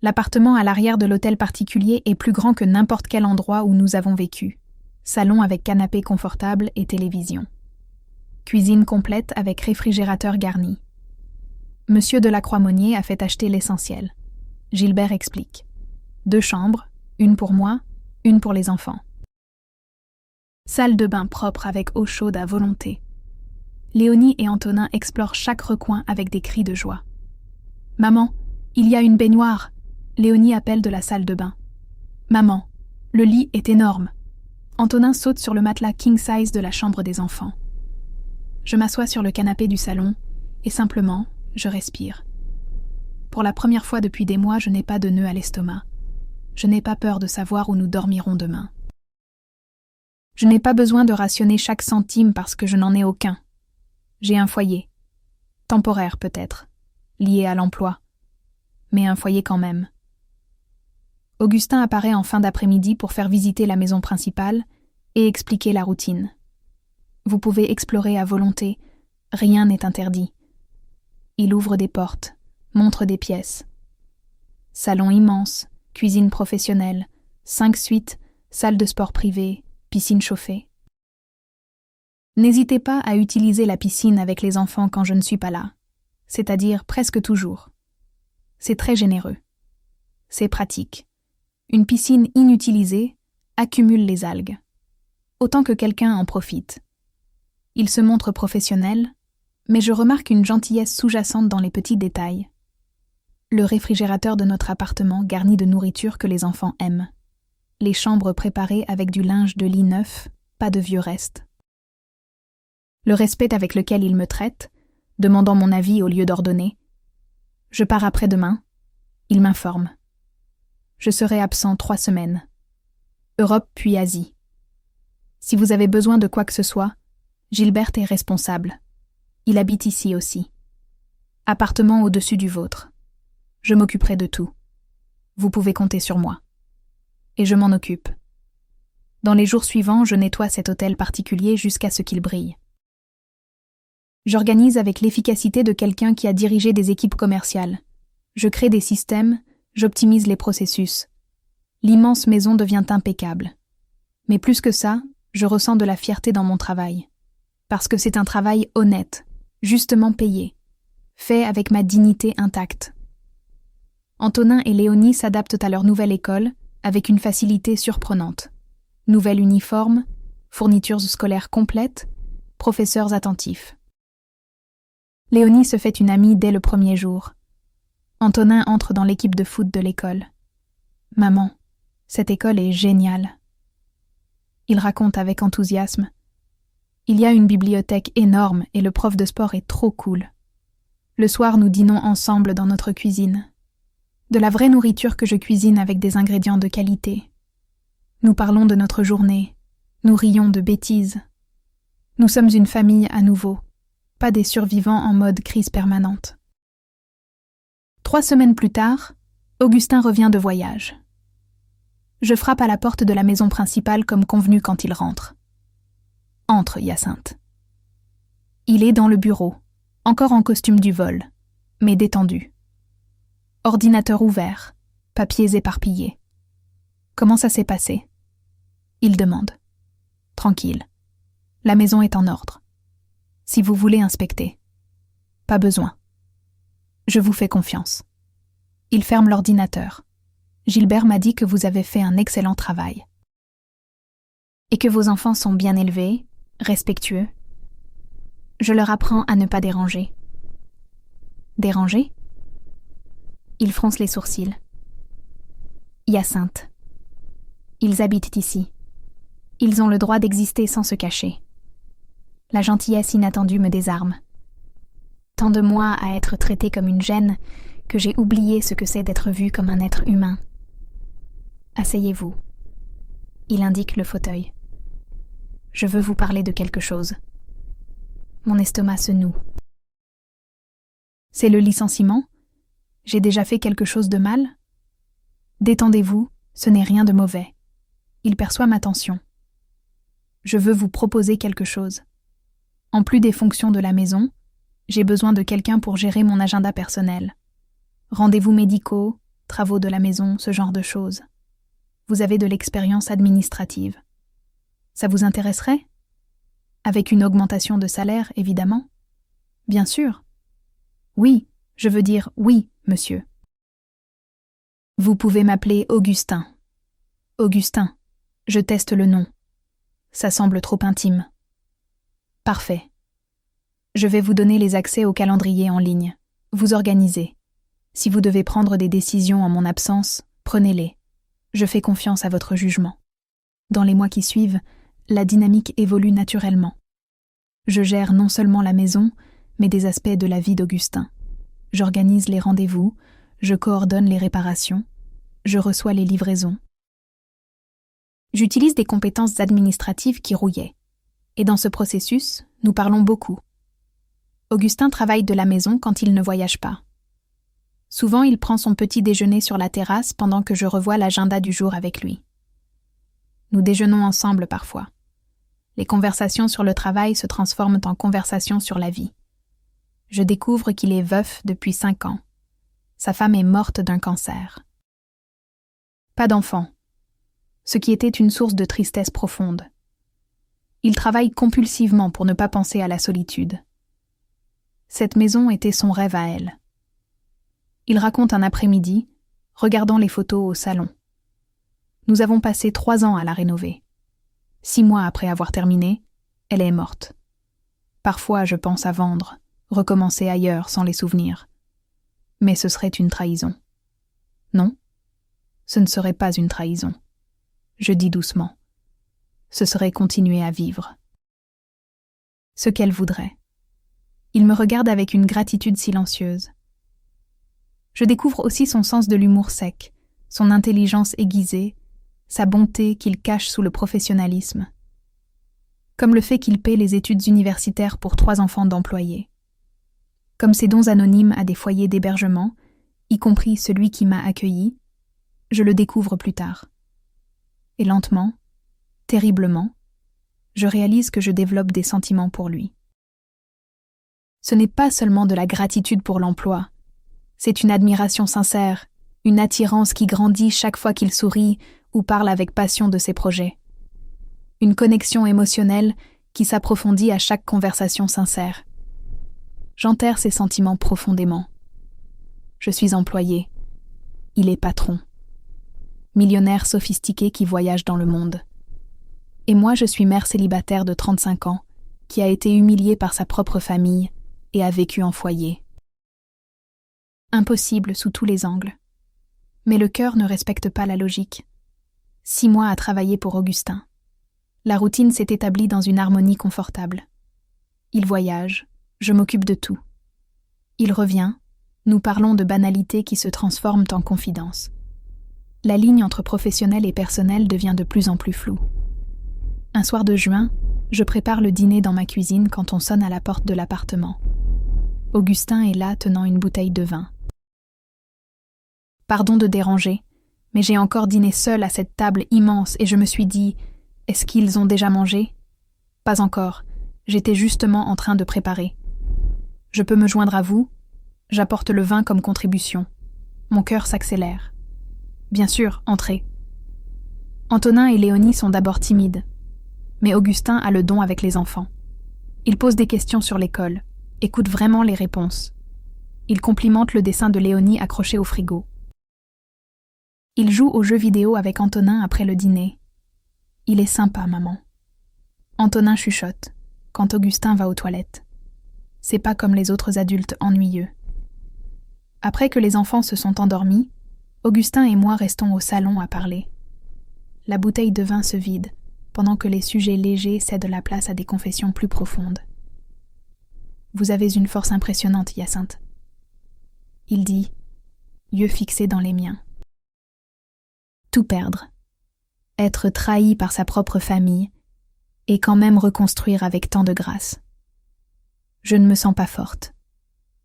L'appartement à l'arrière de l'hôtel particulier est plus grand que n'importe quel endroit où nous avons vécu. Salon avec canapé confortable et télévision. Cuisine complète avec réfrigérateur garni. Monsieur Delacroix-Monnier a fait acheter l'essentiel. Gilbert explique. 2 chambres, une pour moi, une pour les enfants. Salle de bain propre avec eau chaude à volonté. Léonie et Antonin explorent chaque recoin avec des cris de joie. « Maman, il y a une baignoire !» Léonie appelle de la salle de bain. « Maman, le lit est énorme !» Antonin saute sur le matelas king size de la chambre des enfants. Je m'assois sur le canapé du salon et simplement, je respire. Pour la première fois depuis des mois, je n'ai pas de nœud à l'estomac. Je n'ai pas peur de savoir où nous dormirons demain. Je n'ai pas besoin de rationner chaque centime parce que je n'en ai aucun. J'ai un foyer. Temporaire peut-être, lié à l'emploi. Mais un foyer quand même. Augustin apparaît en fin d'après-midi pour faire visiter la maison principale et expliquer la routine. Vous pouvez explorer à volonté, rien n'est interdit. Il ouvre des portes, montre des pièces. Salon immense, cuisine professionnelle, 5 suites, salle de sport privée, piscine chauffée. N'hésitez pas à utiliser la piscine avec les enfants quand je ne suis pas là, c'est-à-dire presque toujours. C'est très généreux. C'est pratique. Une piscine inutilisée accumule les algues. Autant que quelqu'un en profite. Il se montre professionnel, mais je remarque une gentillesse sous-jacente dans les petits détails. Le réfrigérateur de notre appartement garni de nourriture que les enfants aiment. Les chambres préparées avec du linge de lit neuf, pas de vieux restes. Le respect avec lequel il me traite, demandant mon avis au lieu d'ordonner. Je pars après-demain. Il m'informe. Je serai absent 3 semaines. Europe puis Asie. Si vous avez besoin de quoi que ce soit, Gilbert est responsable. Il habite ici aussi. Appartement au-dessus du vôtre. Je m'occuperai de tout. Vous pouvez compter sur moi. Et je m'en occupe. Dans les jours suivants, je nettoie cet hôtel particulier jusqu'à ce qu'il brille. J'organise avec l'efficacité de quelqu'un qui a dirigé des équipes commerciales. Je crée des systèmes, j'optimise les processus. L'immense maison devient impeccable. Mais plus que ça, je ressens de la fierté dans mon travail. Parce que c'est un travail honnête, justement payé, fait avec ma dignité intacte. Antonin et Léonie s'adaptent à leur nouvelle école avec une facilité surprenante. Nouvel uniforme, fournitures scolaires complètes, professeurs attentifs. Léonie se fait une amie dès le premier jour. Antonin entre dans l'équipe de foot de l'école. « Maman, cette école est géniale. » Il raconte avec enthousiasme. Il y a une bibliothèque énorme et le prof de sport est trop cool. Le soir, nous dînons ensemble dans notre cuisine. De la vraie nourriture que je cuisine avec des ingrédients de qualité. Nous parlons de notre journée. Nous rions de bêtises. Nous sommes une famille à nouveau, pas des survivants en mode crise permanente. 3 semaines plus tard, Augustin revient de voyage. Je frappe à la porte de la maison principale comme convenu quand il rentre. Entre, Hyacinthe. Il est dans le bureau, encore en costume du vol, mais détendu. Ordinateur ouvert, papiers éparpillés. Comment ça s'est passé ? Il demande. Tranquille. La maison est en ordre. Si vous voulez inspecter. Pas besoin. Je vous fais confiance. Il ferme l'ordinateur. Gilbert m'a dit que vous avez fait un excellent travail. Et que vos enfants sont bien élevés, respectueux. Je leur apprends à ne pas déranger. Déranger ? Il fronce les sourcils. Hyacinthe. Ils habitent ici. Ils ont le droit d'exister sans se cacher. La gentillesse inattendue me désarme. Tant de moi à être traitée comme une gêne que j'ai oublié ce que c'est d'être vu comme un être humain. Asseyez-vous. Il indique le fauteuil. Je veux vous parler de quelque chose. Mon estomac se noue. C'est le licenciement ? J'ai déjà fait quelque chose de mal ? Détendez-vous, ce n'est rien de mauvais. Il perçoit ma tension. Je veux vous proposer quelque chose. En plus des fonctions de la maison, j'ai besoin de quelqu'un pour gérer mon agenda personnel. Rendez-vous médicaux, travaux de la maison, ce genre de choses. Vous avez de l'expérience administrative. Ça vous intéresserait ? Avec une augmentation de salaire, évidemment. Bien sûr. Oui, je veux dire oui, monsieur. Vous pouvez m'appeler Augustin. Augustin, je teste le nom. Ça semble trop intime. Parfait. Je vais vous donner les accès au calendrier en ligne. Vous organisez. Si vous devez prendre des décisions en mon absence, prenez-les. Je fais confiance à votre jugement. Dans les mois qui suivent, la dynamique évolue naturellement. Je gère non seulement la maison, mais des aspects de la vie d'Augustin. J'organise les rendez-vous, je coordonne les réparations, je reçois les livraisons. J'utilise des compétences administratives qui rouillaient. Et dans ce processus, nous parlons beaucoup. Augustin travaille de la maison quand il ne voyage pas. Souvent, il prend son petit déjeuner sur la terrasse pendant que je revois l'agenda du jour avec lui. Nous déjeunons ensemble parfois. Les conversations sur le travail se transforment en conversations sur la vie. Je découvre qu'il est veuf depuis 5 ans. Sa femme est morte d'un cancer. Pas d'enfant, ce qui était une source de tristesse profonde. Il travaille compulsivement pour ne pas penser à la solitude. Cette maison était son rêve à elle. Il raconte un après-midi, regardant les photos au salon. Nous avons passé 3 ans à la rénover. 6 mois après avoir terminé, elle est morte. Parfois, je pense à vendre, recommencer ailleurs sans les souvenirs. Mais ce serait une trahison. Non, ce ne serait pas une trahison. Je dis doucement. Ce serait continuer à vivre. Ce qu'elle voudrait. Il me regarde avec une gratitude silencieuse. Je découvre aussi son sens de l'humour sec, son intelligence aiguisée, sa bonté qu'il cache sous le professionnalisme. Comme le fait qu'il paie les études universitaires pour 3 enfants d'employés. Comme ses dons anonymes à des foyers d'hébergement, y compris celui qui m'a accueilli, je le découvre plus tard. Et lentement, terriblement, je réalise que je développe des sentiments pour lui. Ce n'est pas seulement de la gratitude pour l'emploi, c'est une admiration sincère, une attirance qui grandit chaque fois qu'il sourit ou parle avec passion de ses projets. Une connexion émotionnelle qui s'approfondit à chaque conversation sincère. J'enterre ces sentiments profondément. Je suis employé. Il est patron. Millionnaire sophistiqué qui voyage dans le monde. Et moi, je suis mère célibataire de 35 ans, qui a été humiliée par sa propre famille et a vécu en foyer. Impossible sous tous les angles. Mais le cœur ne respecte pas la logique. 6 mois à travailler pour Augustin. La routine s'est établie dans une harmonie confortable. Il voyage, je m'occupe de tout. Il revient, nous parlons de banalités qui se transforment en confidences. La ligne entre professionnel et personnel devient de plus en plus floue. Un soir de juin, je prépare le dîner dans ma cuisine quand on sonne à la porte de l'appartement. Augustin est là tenant une bouteille de vin. Pardon de déranger, mais j'ai encore dîné seule à cette table immense et je me suis dit « Est-ce qu'ils ont déjà mangé ?» Pas encore, j'étais justement en train de préparer. Je peux me joindre à vous ? J'apporte le vin comme contribution. Mon cœur s'accélère. Bien sûr, entrez. Antonin et Léonie sont d'abord timides. Mais Augustin a le don avec les enfants. Il pose des questions sur l'école, écoute vraiment les réponses. Il complimente le dessin de Léonie accroché au frigo. Il joue aux jeux vidéo avec Antonin après le dîner. Il est sympa, maman. Antonin chuchote, quand Augustin va aux toilettes. C'est pas comme les autres adultes ennuyeux. Après que les enfants se sont endormis, Augustin et moi restons au salon à parler. La bouteille de vin se vide, pendant que les sujets légers cèdent la place à des confessions plus profondes. Vous avez une force impressionnante, Hyacinthe. Il dit, yeux fixés dans les miens. Tout perdre, être trahi par sa propre famille, et quand même reconstruire avec tant de grâce. Je ne me sens pas forte.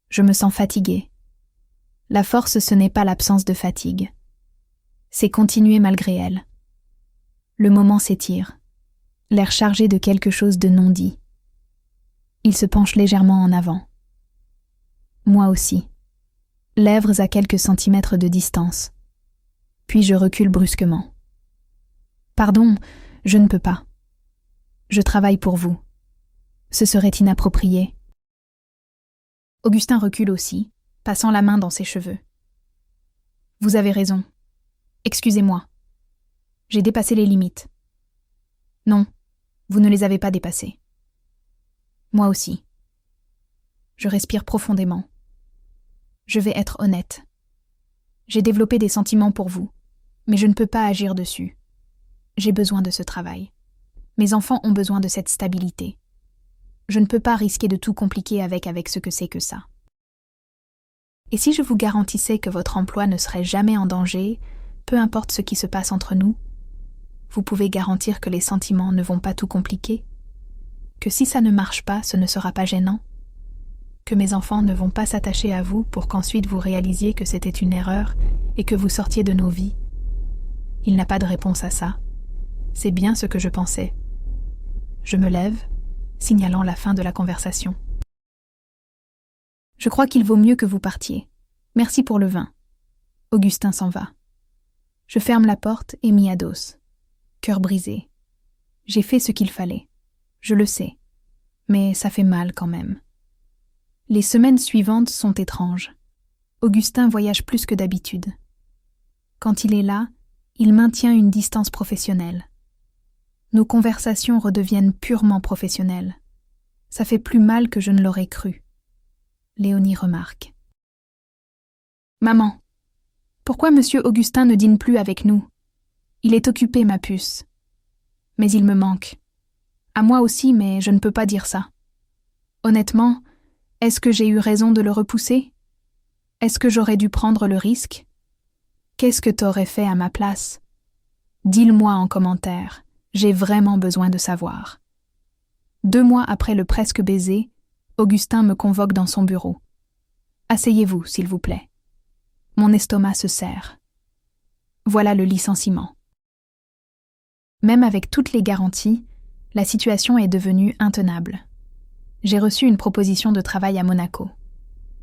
Je me sens fatiguée. La force, ce n'est pas l'absence de fatigue. C'est continuer malgré elle. Le moment s'étire, l'air chargé de quelque chose de non dit. Il se penche légèrement en avant. Moi aussi. Lèvres à quelques centimètres de distance. Puis je recule brusquement. Pardon, je ne peux pas. Je travaille pour vous. Ce serait inapproprié. Augustin recule aussi, passant la main dans ses cheveux. Vous avez raison. Excusez-moi. J'ai dépassé les limites. Non, vous ne les avez pas dépassées. Moi aussi. Je respire profondément. Je vais être honnête. J'ai développé des sentiments pour vous, mais je ne peux pas agir dessus. J'ai besoin de ce travail. Mes enfants ont besoin de cette stabilité. Je ne peux pas risquer de tout compliquer avec ce que c'est que ça. Et si je vous garantissais que votre emploi ne serait jamais en danger, peu importe ce qui se passe entre nous, vous pouvez garantir que les sentiments ne vont pas tout compliquer? Que si ça ne marche pas, ce ne sera pas gênant? Que mes enfants ne vont pas s'attacher à vous pour qu'ensuite vous réalisiez que c'était une erreur et que vous sortiez de nos vies? Il n'a pas de réponse à ça. C'est bien ce que je pensais. Je me lève, signalant la fin de la conversation. Je crois qu'il vaut mieux que vous partiez. Merci pour le vin. Augustin s'en va. Je ferme la porte et m'y adosse. Cœur brisé. J'ai fait ce qu'il fallait. Je le sais. Mais ça fait mal quand même. Les semaines suivantes sont étranges. Augustin voyage plus que d'habitude. Quand il est là, il maintient une distance professionnelle. Nos conversations redeviennent purement professionnelles. Ça fait plus mal que je ne l'aurais cru. Léonie remarque. Maman, pourquoi monsieur Augustin ne dîne plus avec nous? Il est occupé, ma puce. Mais il me manque. À moi aussi, mais je ne peux pas dire ça. Honnêtement, est-ce que j'ai eu raison de le repousser? Est-ce que j'aurais dû prendre le risque? Qu'est-ce que t'aurais fait à ma place? Dis-le-moi en commentaire, j'ai vraiment besoin de savoir. 2 mois après le presque baiser, Augustin me convoque dans son bureau. Asseyez-vous, s'il vous plaît. Mon estomac se serre. Voilà le licenciement. Même avec toutes les garanties, la situation est devenue intenable. J'ai reçu une proposition de travail à Monaco.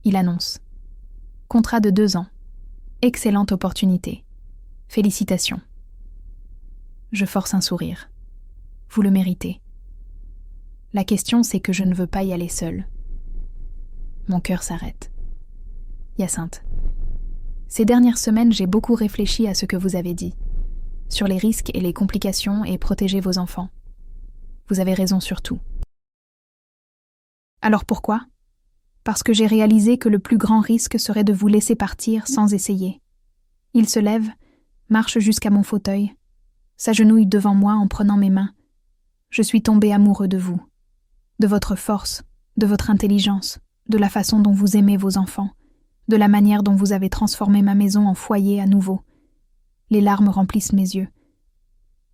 Il annonce. Contrat de 2 ans. Excellente opportunité. Félicitations. Je force un sourire. Vous le méritez. La question, c'est que je ne veux pas y aller seule. Mon cœur s'arrête. Hyacinthe. Ces dernières semaines, j'ai beaucoup réfléchi à ce que vous avez dit, sur les risques et les complications et protéger vos enfants. Vous avez raison sur tout. Alors pourquoi? Parce que j'ai réalisé que le plus grand risque serait de vous laisser partir sans essayer. Il se lève, marche jusqu'à mon fauteuil, s'agenouille devant moi en prenant mes mains, Je suis tombé amoureux de vous, de votre force, de votre intelligence, de la façon dont vous aimez vos enfants, de la manière dont vous avez transformé ma maison en foyer à nouveau. Les larmes remplissent mes yeux.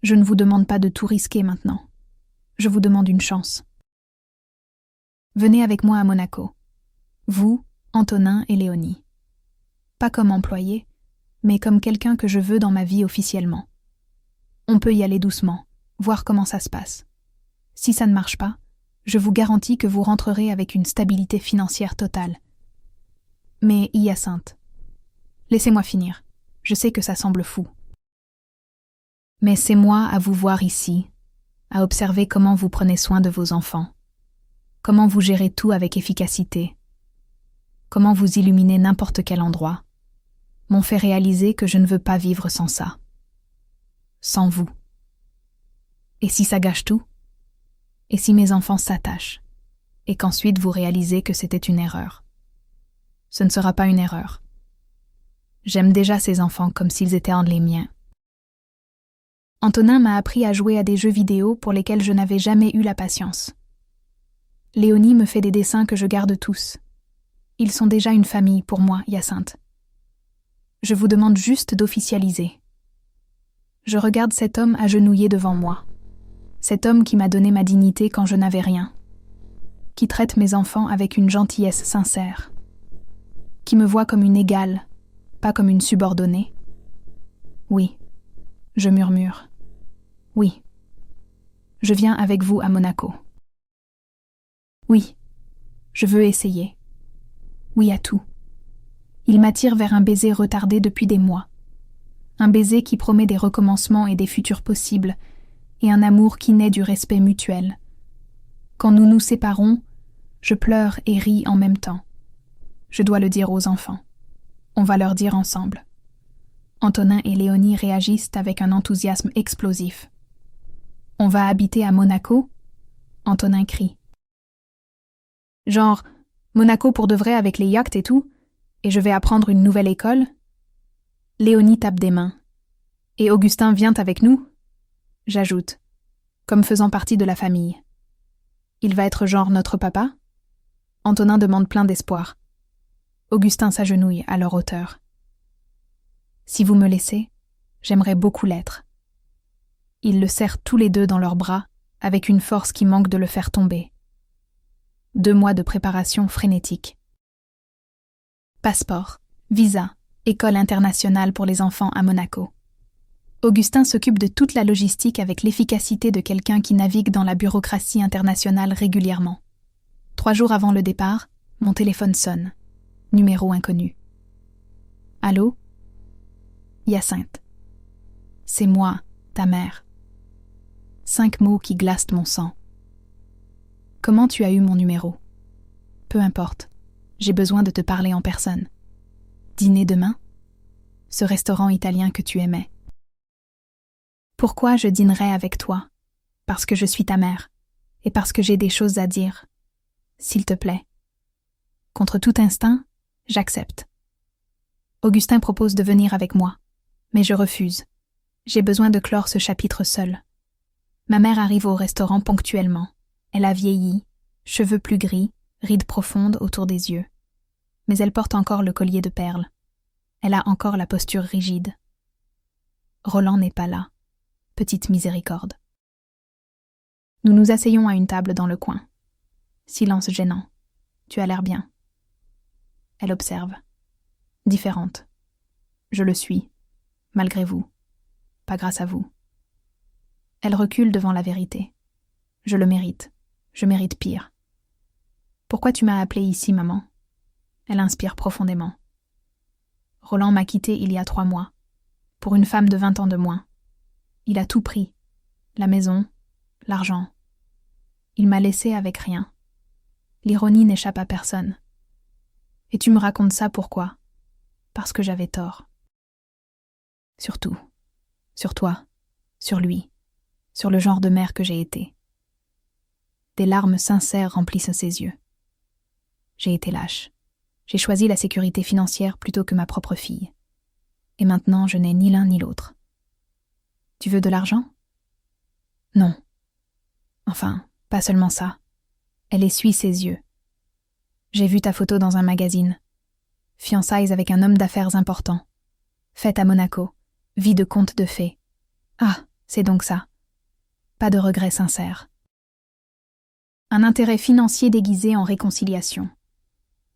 Je ne vous demande pas de tout risquer maintenant. Je vous demande une chance. Venez avec moi à Monaco. Vous, Antonin et Léonie. Pas comme employé, mais comme quelqu'un que je veux dans ma vie officiellement. On peut y aller doucement, voir comment ça se passe. Si ça ne marche pas, je vous garantis que vous rentrerez avec une stabilité financière totale. Mais Hyacinthe, laissez-moi finir. Je sais que ça semble fou. Mais c'est moi à vous voir ici, à observer comment vous prenez soin de vos enfants, comment vous gérez tout avec efficacité, comment vous illuminez n'importe quel endroit, m'ont fait réaliser que je ne veux pas vivre sans ça. Sans vous. Et si ça gâche tout? Et si mes enfants s'attachent? Et qu'ensuite vous réalisez que c'était une erreur? Ce ne sera pas une erreur. J'aime déjà ces enfants comme s'ils étaient un les miens. Antonin m'a appris à jouer à des jeux vidéo pour lesquels je n'avais jamais eu la patience. Léonie me fait des dessins que je garde tous. Ils sont déjà une famille pour moi, Hyacinthe. Je vous demande juste d'officialiser. Je regarde cet homme agenouillé devant moi. Cet homme qui m'a donné ma dignité quand je n'avais rien. Qui traite mes enfants avec une gentillesse sincère. Qui me voit comme une égale, pas comme une subordonnée. Oui, je murmure. Oui, je viens avec vous à Monaco. Oui, je veux essayer. Oui à tout. Il m'attire vers un baiser retardé depuis des mois. Un baiser qui promet des recommencements et des futurs possibles, et un amour qui naît du respect mutuel. Quand nous nous séparons, je pleure et ris en même temps. Je dois le dire aux enfants. On va leur dire ensemble. Antonin et Léonie réagissent avec un enthousiasme explosif. On va habiter à Monaco? Antonin crie. Genre, Monaco pour de vrai avec les yachts et tout? Et je vais apprendre une nouvelle école? Léonie tape des mains. Et Augustin vient avec nous? J'ajoute, comme faisant partie de la famille. Il va être genre notre papa? Antonin demande plein d'espoir. Augustin s'agenouille à leur hauteur. Si vous me laissez, j'aimerais beaucoup l'être. Ils le serrent tous les deux dans leurs bras, avec une force qui manque de le faire tomber. 2 mois de préparation frénétique. Passeport, visa, école internationale pour les enfants à Monaco. Augustin s'occupe de toute la logistique avec l'efficacité de quelqu'un qui navigue dans la bureaucratie internationale régulièrement. 3 jours avant le départ, mon téléphone sonne. Numéro inconnu. Allô? Hyacinthe. C'est moi, ta mère. 5 mots qui glacent mon sang. Comment tu as eu mon numéro? Peu importe. J'ai besoin de te parler en personne. Dîner demain? Ce restaurant italien que tu aimais. Pourquoi je dînerais avec toi? Parce que je suis ta mère. Et parce que j'ai des choses à dire. S'il te plaît. Contre tout instinct, j'accepte. Augustin propose de venir avec moi. Mais je refuse. J'ai besoin de clore ce chapitre seul. Ma mère arrive au restaurant ponctuellement. Elle a vieilli, cheveux plus gris, rides profondes autour des yeux. Mais elle porte encore le collier de perles. Elle a encore la posture rigide. Roland n'est pas là. Petite miséricorde. Nous nous asseyons à une table dans le coin. Silence gênant. Tu as l'air bien. Elle observe. Différente. Je le suis. Malgré vous. Pas grâce à vous. Elle recule devant la vérité. Je le mérite. Je mérite pire. Pourquoi tu m'as appelée ici, maman? Elle inspire profondément. Roland m'a quittée il y a 3 mois. Pour une femme de 20 ans de moins. Il a tout pris. La maison, l'argent. Il m'a laissée avec rien. L'ironie n'échappe à personne. Et tu me racontes ça pourquoi? Parce que j'avais tort. Surtout. Sur toi. Sur lui. Sur le genre de mère que j'ai été. Des larmes sincères remplissent ses yeux. J'ai été lâche. J'ai choisi la sécurité financière plutôt que ma propre fille. Et maintenant, je n'ai ni l'un ni l'autre. Tu veux de l'argent? Non. Enfin, pas seulement ça. Elle essuie ses yeux. J'ai vu ta photo dans un magazine. Fiançailles avec un homme d'affaires important. Fête à Monaco. Vie de conte de fées. Ah, c'est donc ça. Pas de regrets sincères. Un intérêt financier déguisé en réconciliation.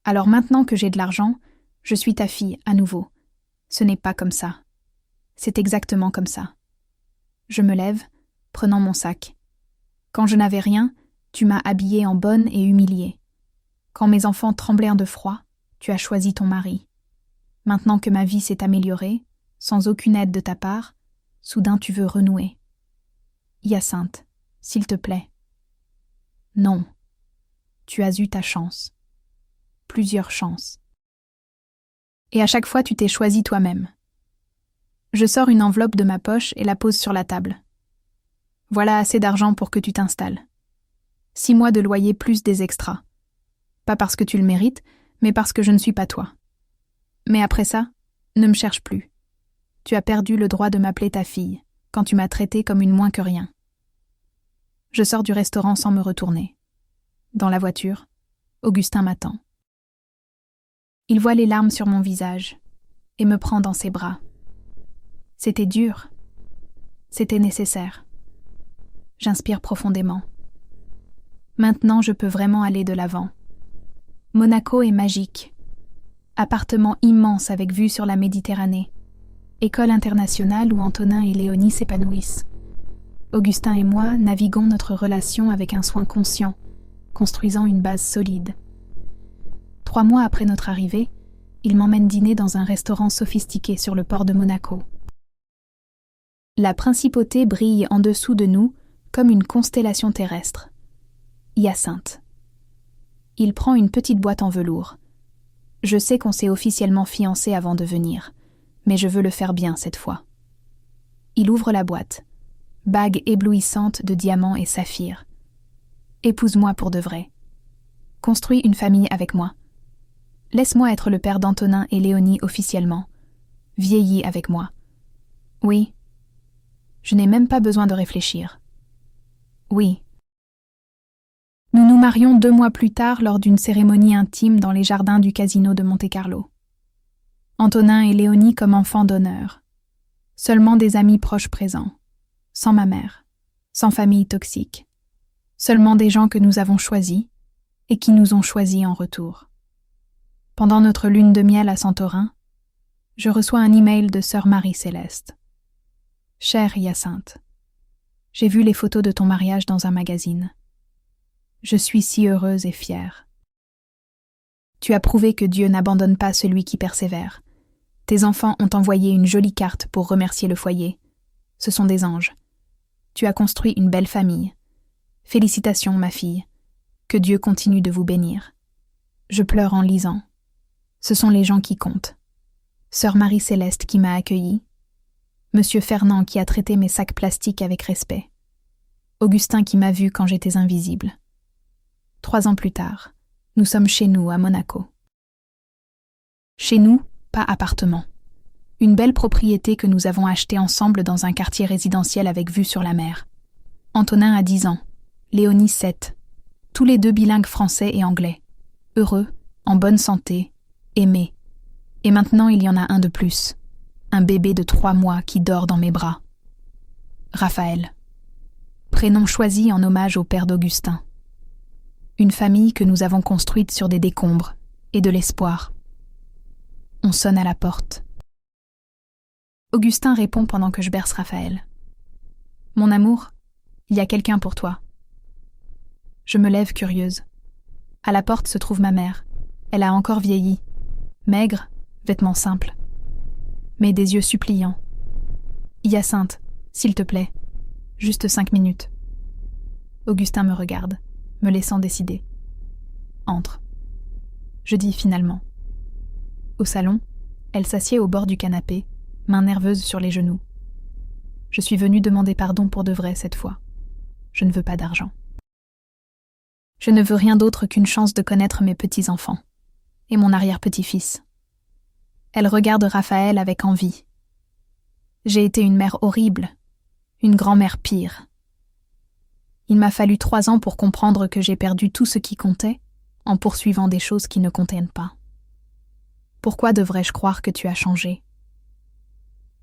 Alors maintenant que j'ai de l'argent, je suis ta fille à nouveau. Ce n'est pas comme ça. C'est exactement comme ça. Je me lève, prenant mon sac. Quand je n'avais rien, tu m'as habillée en bonne et humiliée. Quand mes enfants tremblèrent de froid, tu as choisi ton mari. Maintenant que ma vie s'est améliorée, sans aucune aide de ta part, soudain tu veux renouer. Hyacinthe, s'il te plaît. Non. Tu as eu ta chance. Plusieurs chances. Et à chaque fois tu t'es choisi toi-même. Je sors une enveloppe de ma poche et la pose sur la table. Voilà assez d'argent pour que tu t'installes. 6 mois de loyer plus des extras. Pas parce que tu le mérites, mais parce que je ne suis pas toi. Mais après ça, ne me cherche plus. Tu as perdu le droit de m'appeler ta fille, quand tu m'as traitée comme une moins que rien. Je sors du restaurant sans me retourner. Dans la voiture, Augustin m'attend. Il voit les larmes sur mon visage et me prend dans ses bras. C'était dur. C'était nécessaire. J'inspire profondément. Maintenant, je peux vraiment aller de l'avant. Monaco est magique. Appartement immense avec vue sur la Méditerranée. École internationale où Antonin et Léonie s'épanouissent. Augustin et moi naviguons notre relation avec un soin conscient, construisant une base solide. 3 mois après notre arrivée, il m'emmène dîner dans un restaurant sophistiqué sur le port de Monaco. La principauté brille en dessous de nous comme une constellation terrestre. Hyacinthe. Il prend une petite boîte en velours. Je sais qu'on s'est officiellement fiancés avant de venir, mais je veux le faire bien cette fois. Il ouvre la boîte. Bague éblouissante de diamants et saphirs. Épouse-moi pour de vrai. Construis une famille avec moi. Laisse-moi être le père d'Antonin et Léonie officiellement. Vieillis avec moi. Oui. Je n'ai même pas besoin de réfléchir. Oui. Nous nous marions 2 mois plus tard lors d'une cérémonie intime dans les jardins du casino de Monte-Carlo. Antonin et Léonie comme enfants d'honneur. Seulement des amis proches présents. Sans ma mère. Sans famille toxique. Seulement des gens que nous avons choisis et qui nous ont choisis en retour. Pendant notre lune de miel à Santorin, je reçois un email de sœur Marie-Céleste. Chère Hyacinthe, j'ai vu les photos de ton mariage dans un magazine. Je suis si heureuse et fière. Tu as prouvé que Dieu n'abandonne pas celui qui persévère. Tes enfants ont envoyé une jolie carte pour remercier le foyer. Ce sont des anges. Tu as construit une belle famille. Félicitations, ma fille. Que Dieu continue de vous bénir. Je pleure en lisant. Ce sont les gens qui comptent. Sœur Marie-Céleste qui m'a accueillie. Monsieur Fernand qui a traité mes sacs plastiques avec respect. Augustin qui m'a vu quand j'étais invisible. 3 ans plus tard, nous sommes chez nous à Monaco. Chez nous, pas appartement. Une belle propriété que nous avons achetée ensemble dans un quartier résidentiel avec vue sur la mer. Antonin a 10 ans, Léonie 7. Tous les 2 bilingues français et anglais. Heureux, en bonne santé, aimés. Et maintenant il y en a un de plus. Un bébé de 3 mois qui dort dans mes bras. Raphaël. Prénom choisi en hommage au père d'Augustin. Une famille que nous avons construite sur des décombres et de l'espoir. On sonne à la porte. Augustin répond pendant que je berce Raphaël. « Mon amour, il y a quelqu'un pour toi. » Je me lève curieuse. À la porte se trouve ma mère. Elle a encore vieilli. Maigre, vêtements simples. Mais des yeux suppliants. « Hyacinthe, s'il te plaît, juste 5 minutes. » Augustin me regarde, me laissant décider. « Entre. » Je dis finalement. Au salon, elle s'assied au bord du canapé, main nerveuse sur les genoux. Je suis venue demander pardon pour de vrai cette fois. Je ne veux pas d'argent. Je ne veux rien d'autre qu'une chance de connaître mes petits-enfants et mon arrière-petit-fils. Elle regarde Raphaël avec envie. J'ai été une mère horrible, une grand-mère pire. Il m'a fallu 3 ans pour comprendre que j'ai perdu tout ce qui comptait en poursuivant des choses qui ne contiennent pas. Pourquoi devrais-je croire que tu as changé?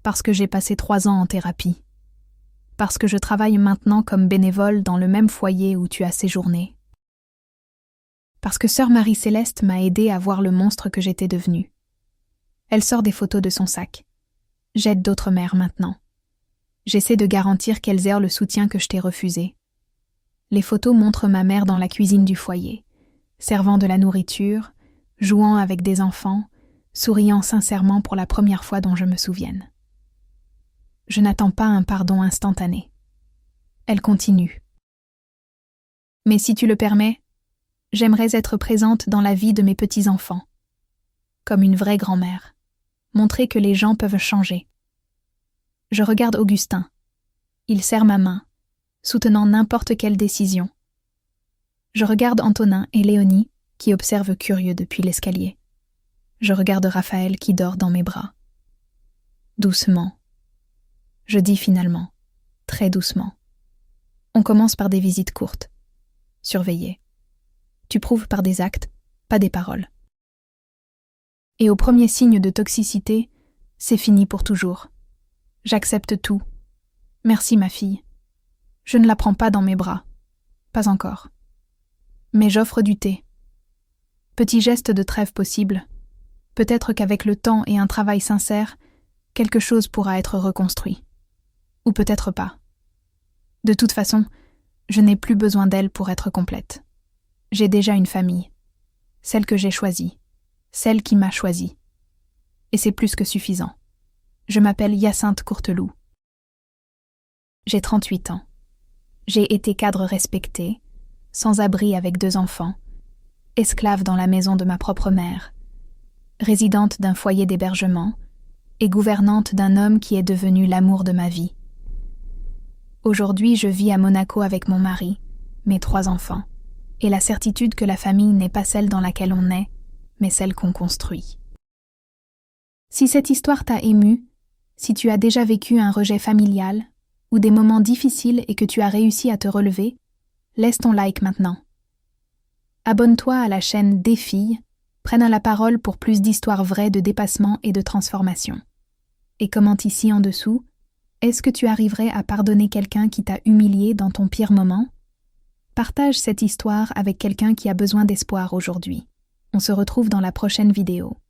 Parce que j'ai passé 3 ans en thérapie. Parce que je travaille maintenant comme bénévole dans le même foyer où tu as séjourné. Parce que sœur Marie-Céleste m'a aidé à voir le monstre que j'étais devenue. Elle sort des photos de son sac. J'aide d'autres mères maintenant. J'essaie de garantir qu'elles aient le soutien que je t'ai refusé. Les photos montrent ma mère dans la cuisine du foyer, servant de la nourriture, jouant avec des enfants, souriant sincèrement pour la première fois dont je me souvienne. Je n'attends pas un pardon instantané. Elle continue. Mais si tu le permets, j'aimerais être présente dans la vie de mes petits-enfants, comme une vraie grand-mère, montrer que les gens peuvent changer. Je regarde Augustin. Il serre ma main, soutenant n'importe quelle décision. Je regarde Antonin et Léonie, qui observent curieux depuis l'escalier. Je regarde Raphaël qui dort dans mes bras. Doucement. Je dis finalement, très doucement. On commence par des visites courtes. Surveillées. Tu prouves par des actes, pas des paroles. Et au premier signe de toxicité, c'est fini pour toujours. J'accepte tout. Merci ma fille. Je ne la prends pas dans mes bras. Pas encore. Mais j'offre du thé. Petit geste de trêve possible. Peut-être qu'avec le temps et un travail sincère, quelque chose pourra être reconstruit. Ou peut-être pas. De toute façon, je n'ai plus besoin d'elle pour être complète. J'ai déjà une famille. Celle que j'ai choisie. Celle qui m'a choisie. Et c'est plus que suffisant. Je m'appelle Hyacinthe Courteloup. J'ai 38 ans. J'ai été cadre respecté, sans abri avec 2 enfants, esclave dans la maison de ma propre mère, résidente d'un foyer d'hébergement et gouvernante d'un homme qui est devenu l'amour de ma vie. Aujourd'hui, je vis à Monaco avec mon mari, mes 3 enfants, et la certitude que la famille n'est pas celle dans laquelle on est, mais celle qu'on construit. Si cette histoire t'a ému, si tu as déjà vécu un rejet familial ou des moments difficiles et que tu as réussi à te relever, laisse ton like maintenant. Abonne-toi à la chaîne Des filles, prennent la parole pour plus d'histoires vraies de dépassement et de transformation. Et commente ici en dessous, est-ce que tu arriverais à pardonner quelqu'un qui t'a humilié dans ton pire moment? Partage cette histoire avec quelqu'un qui a besoin d'espoir aujourd'hui. On se retrouve dans la prochaine vidéo.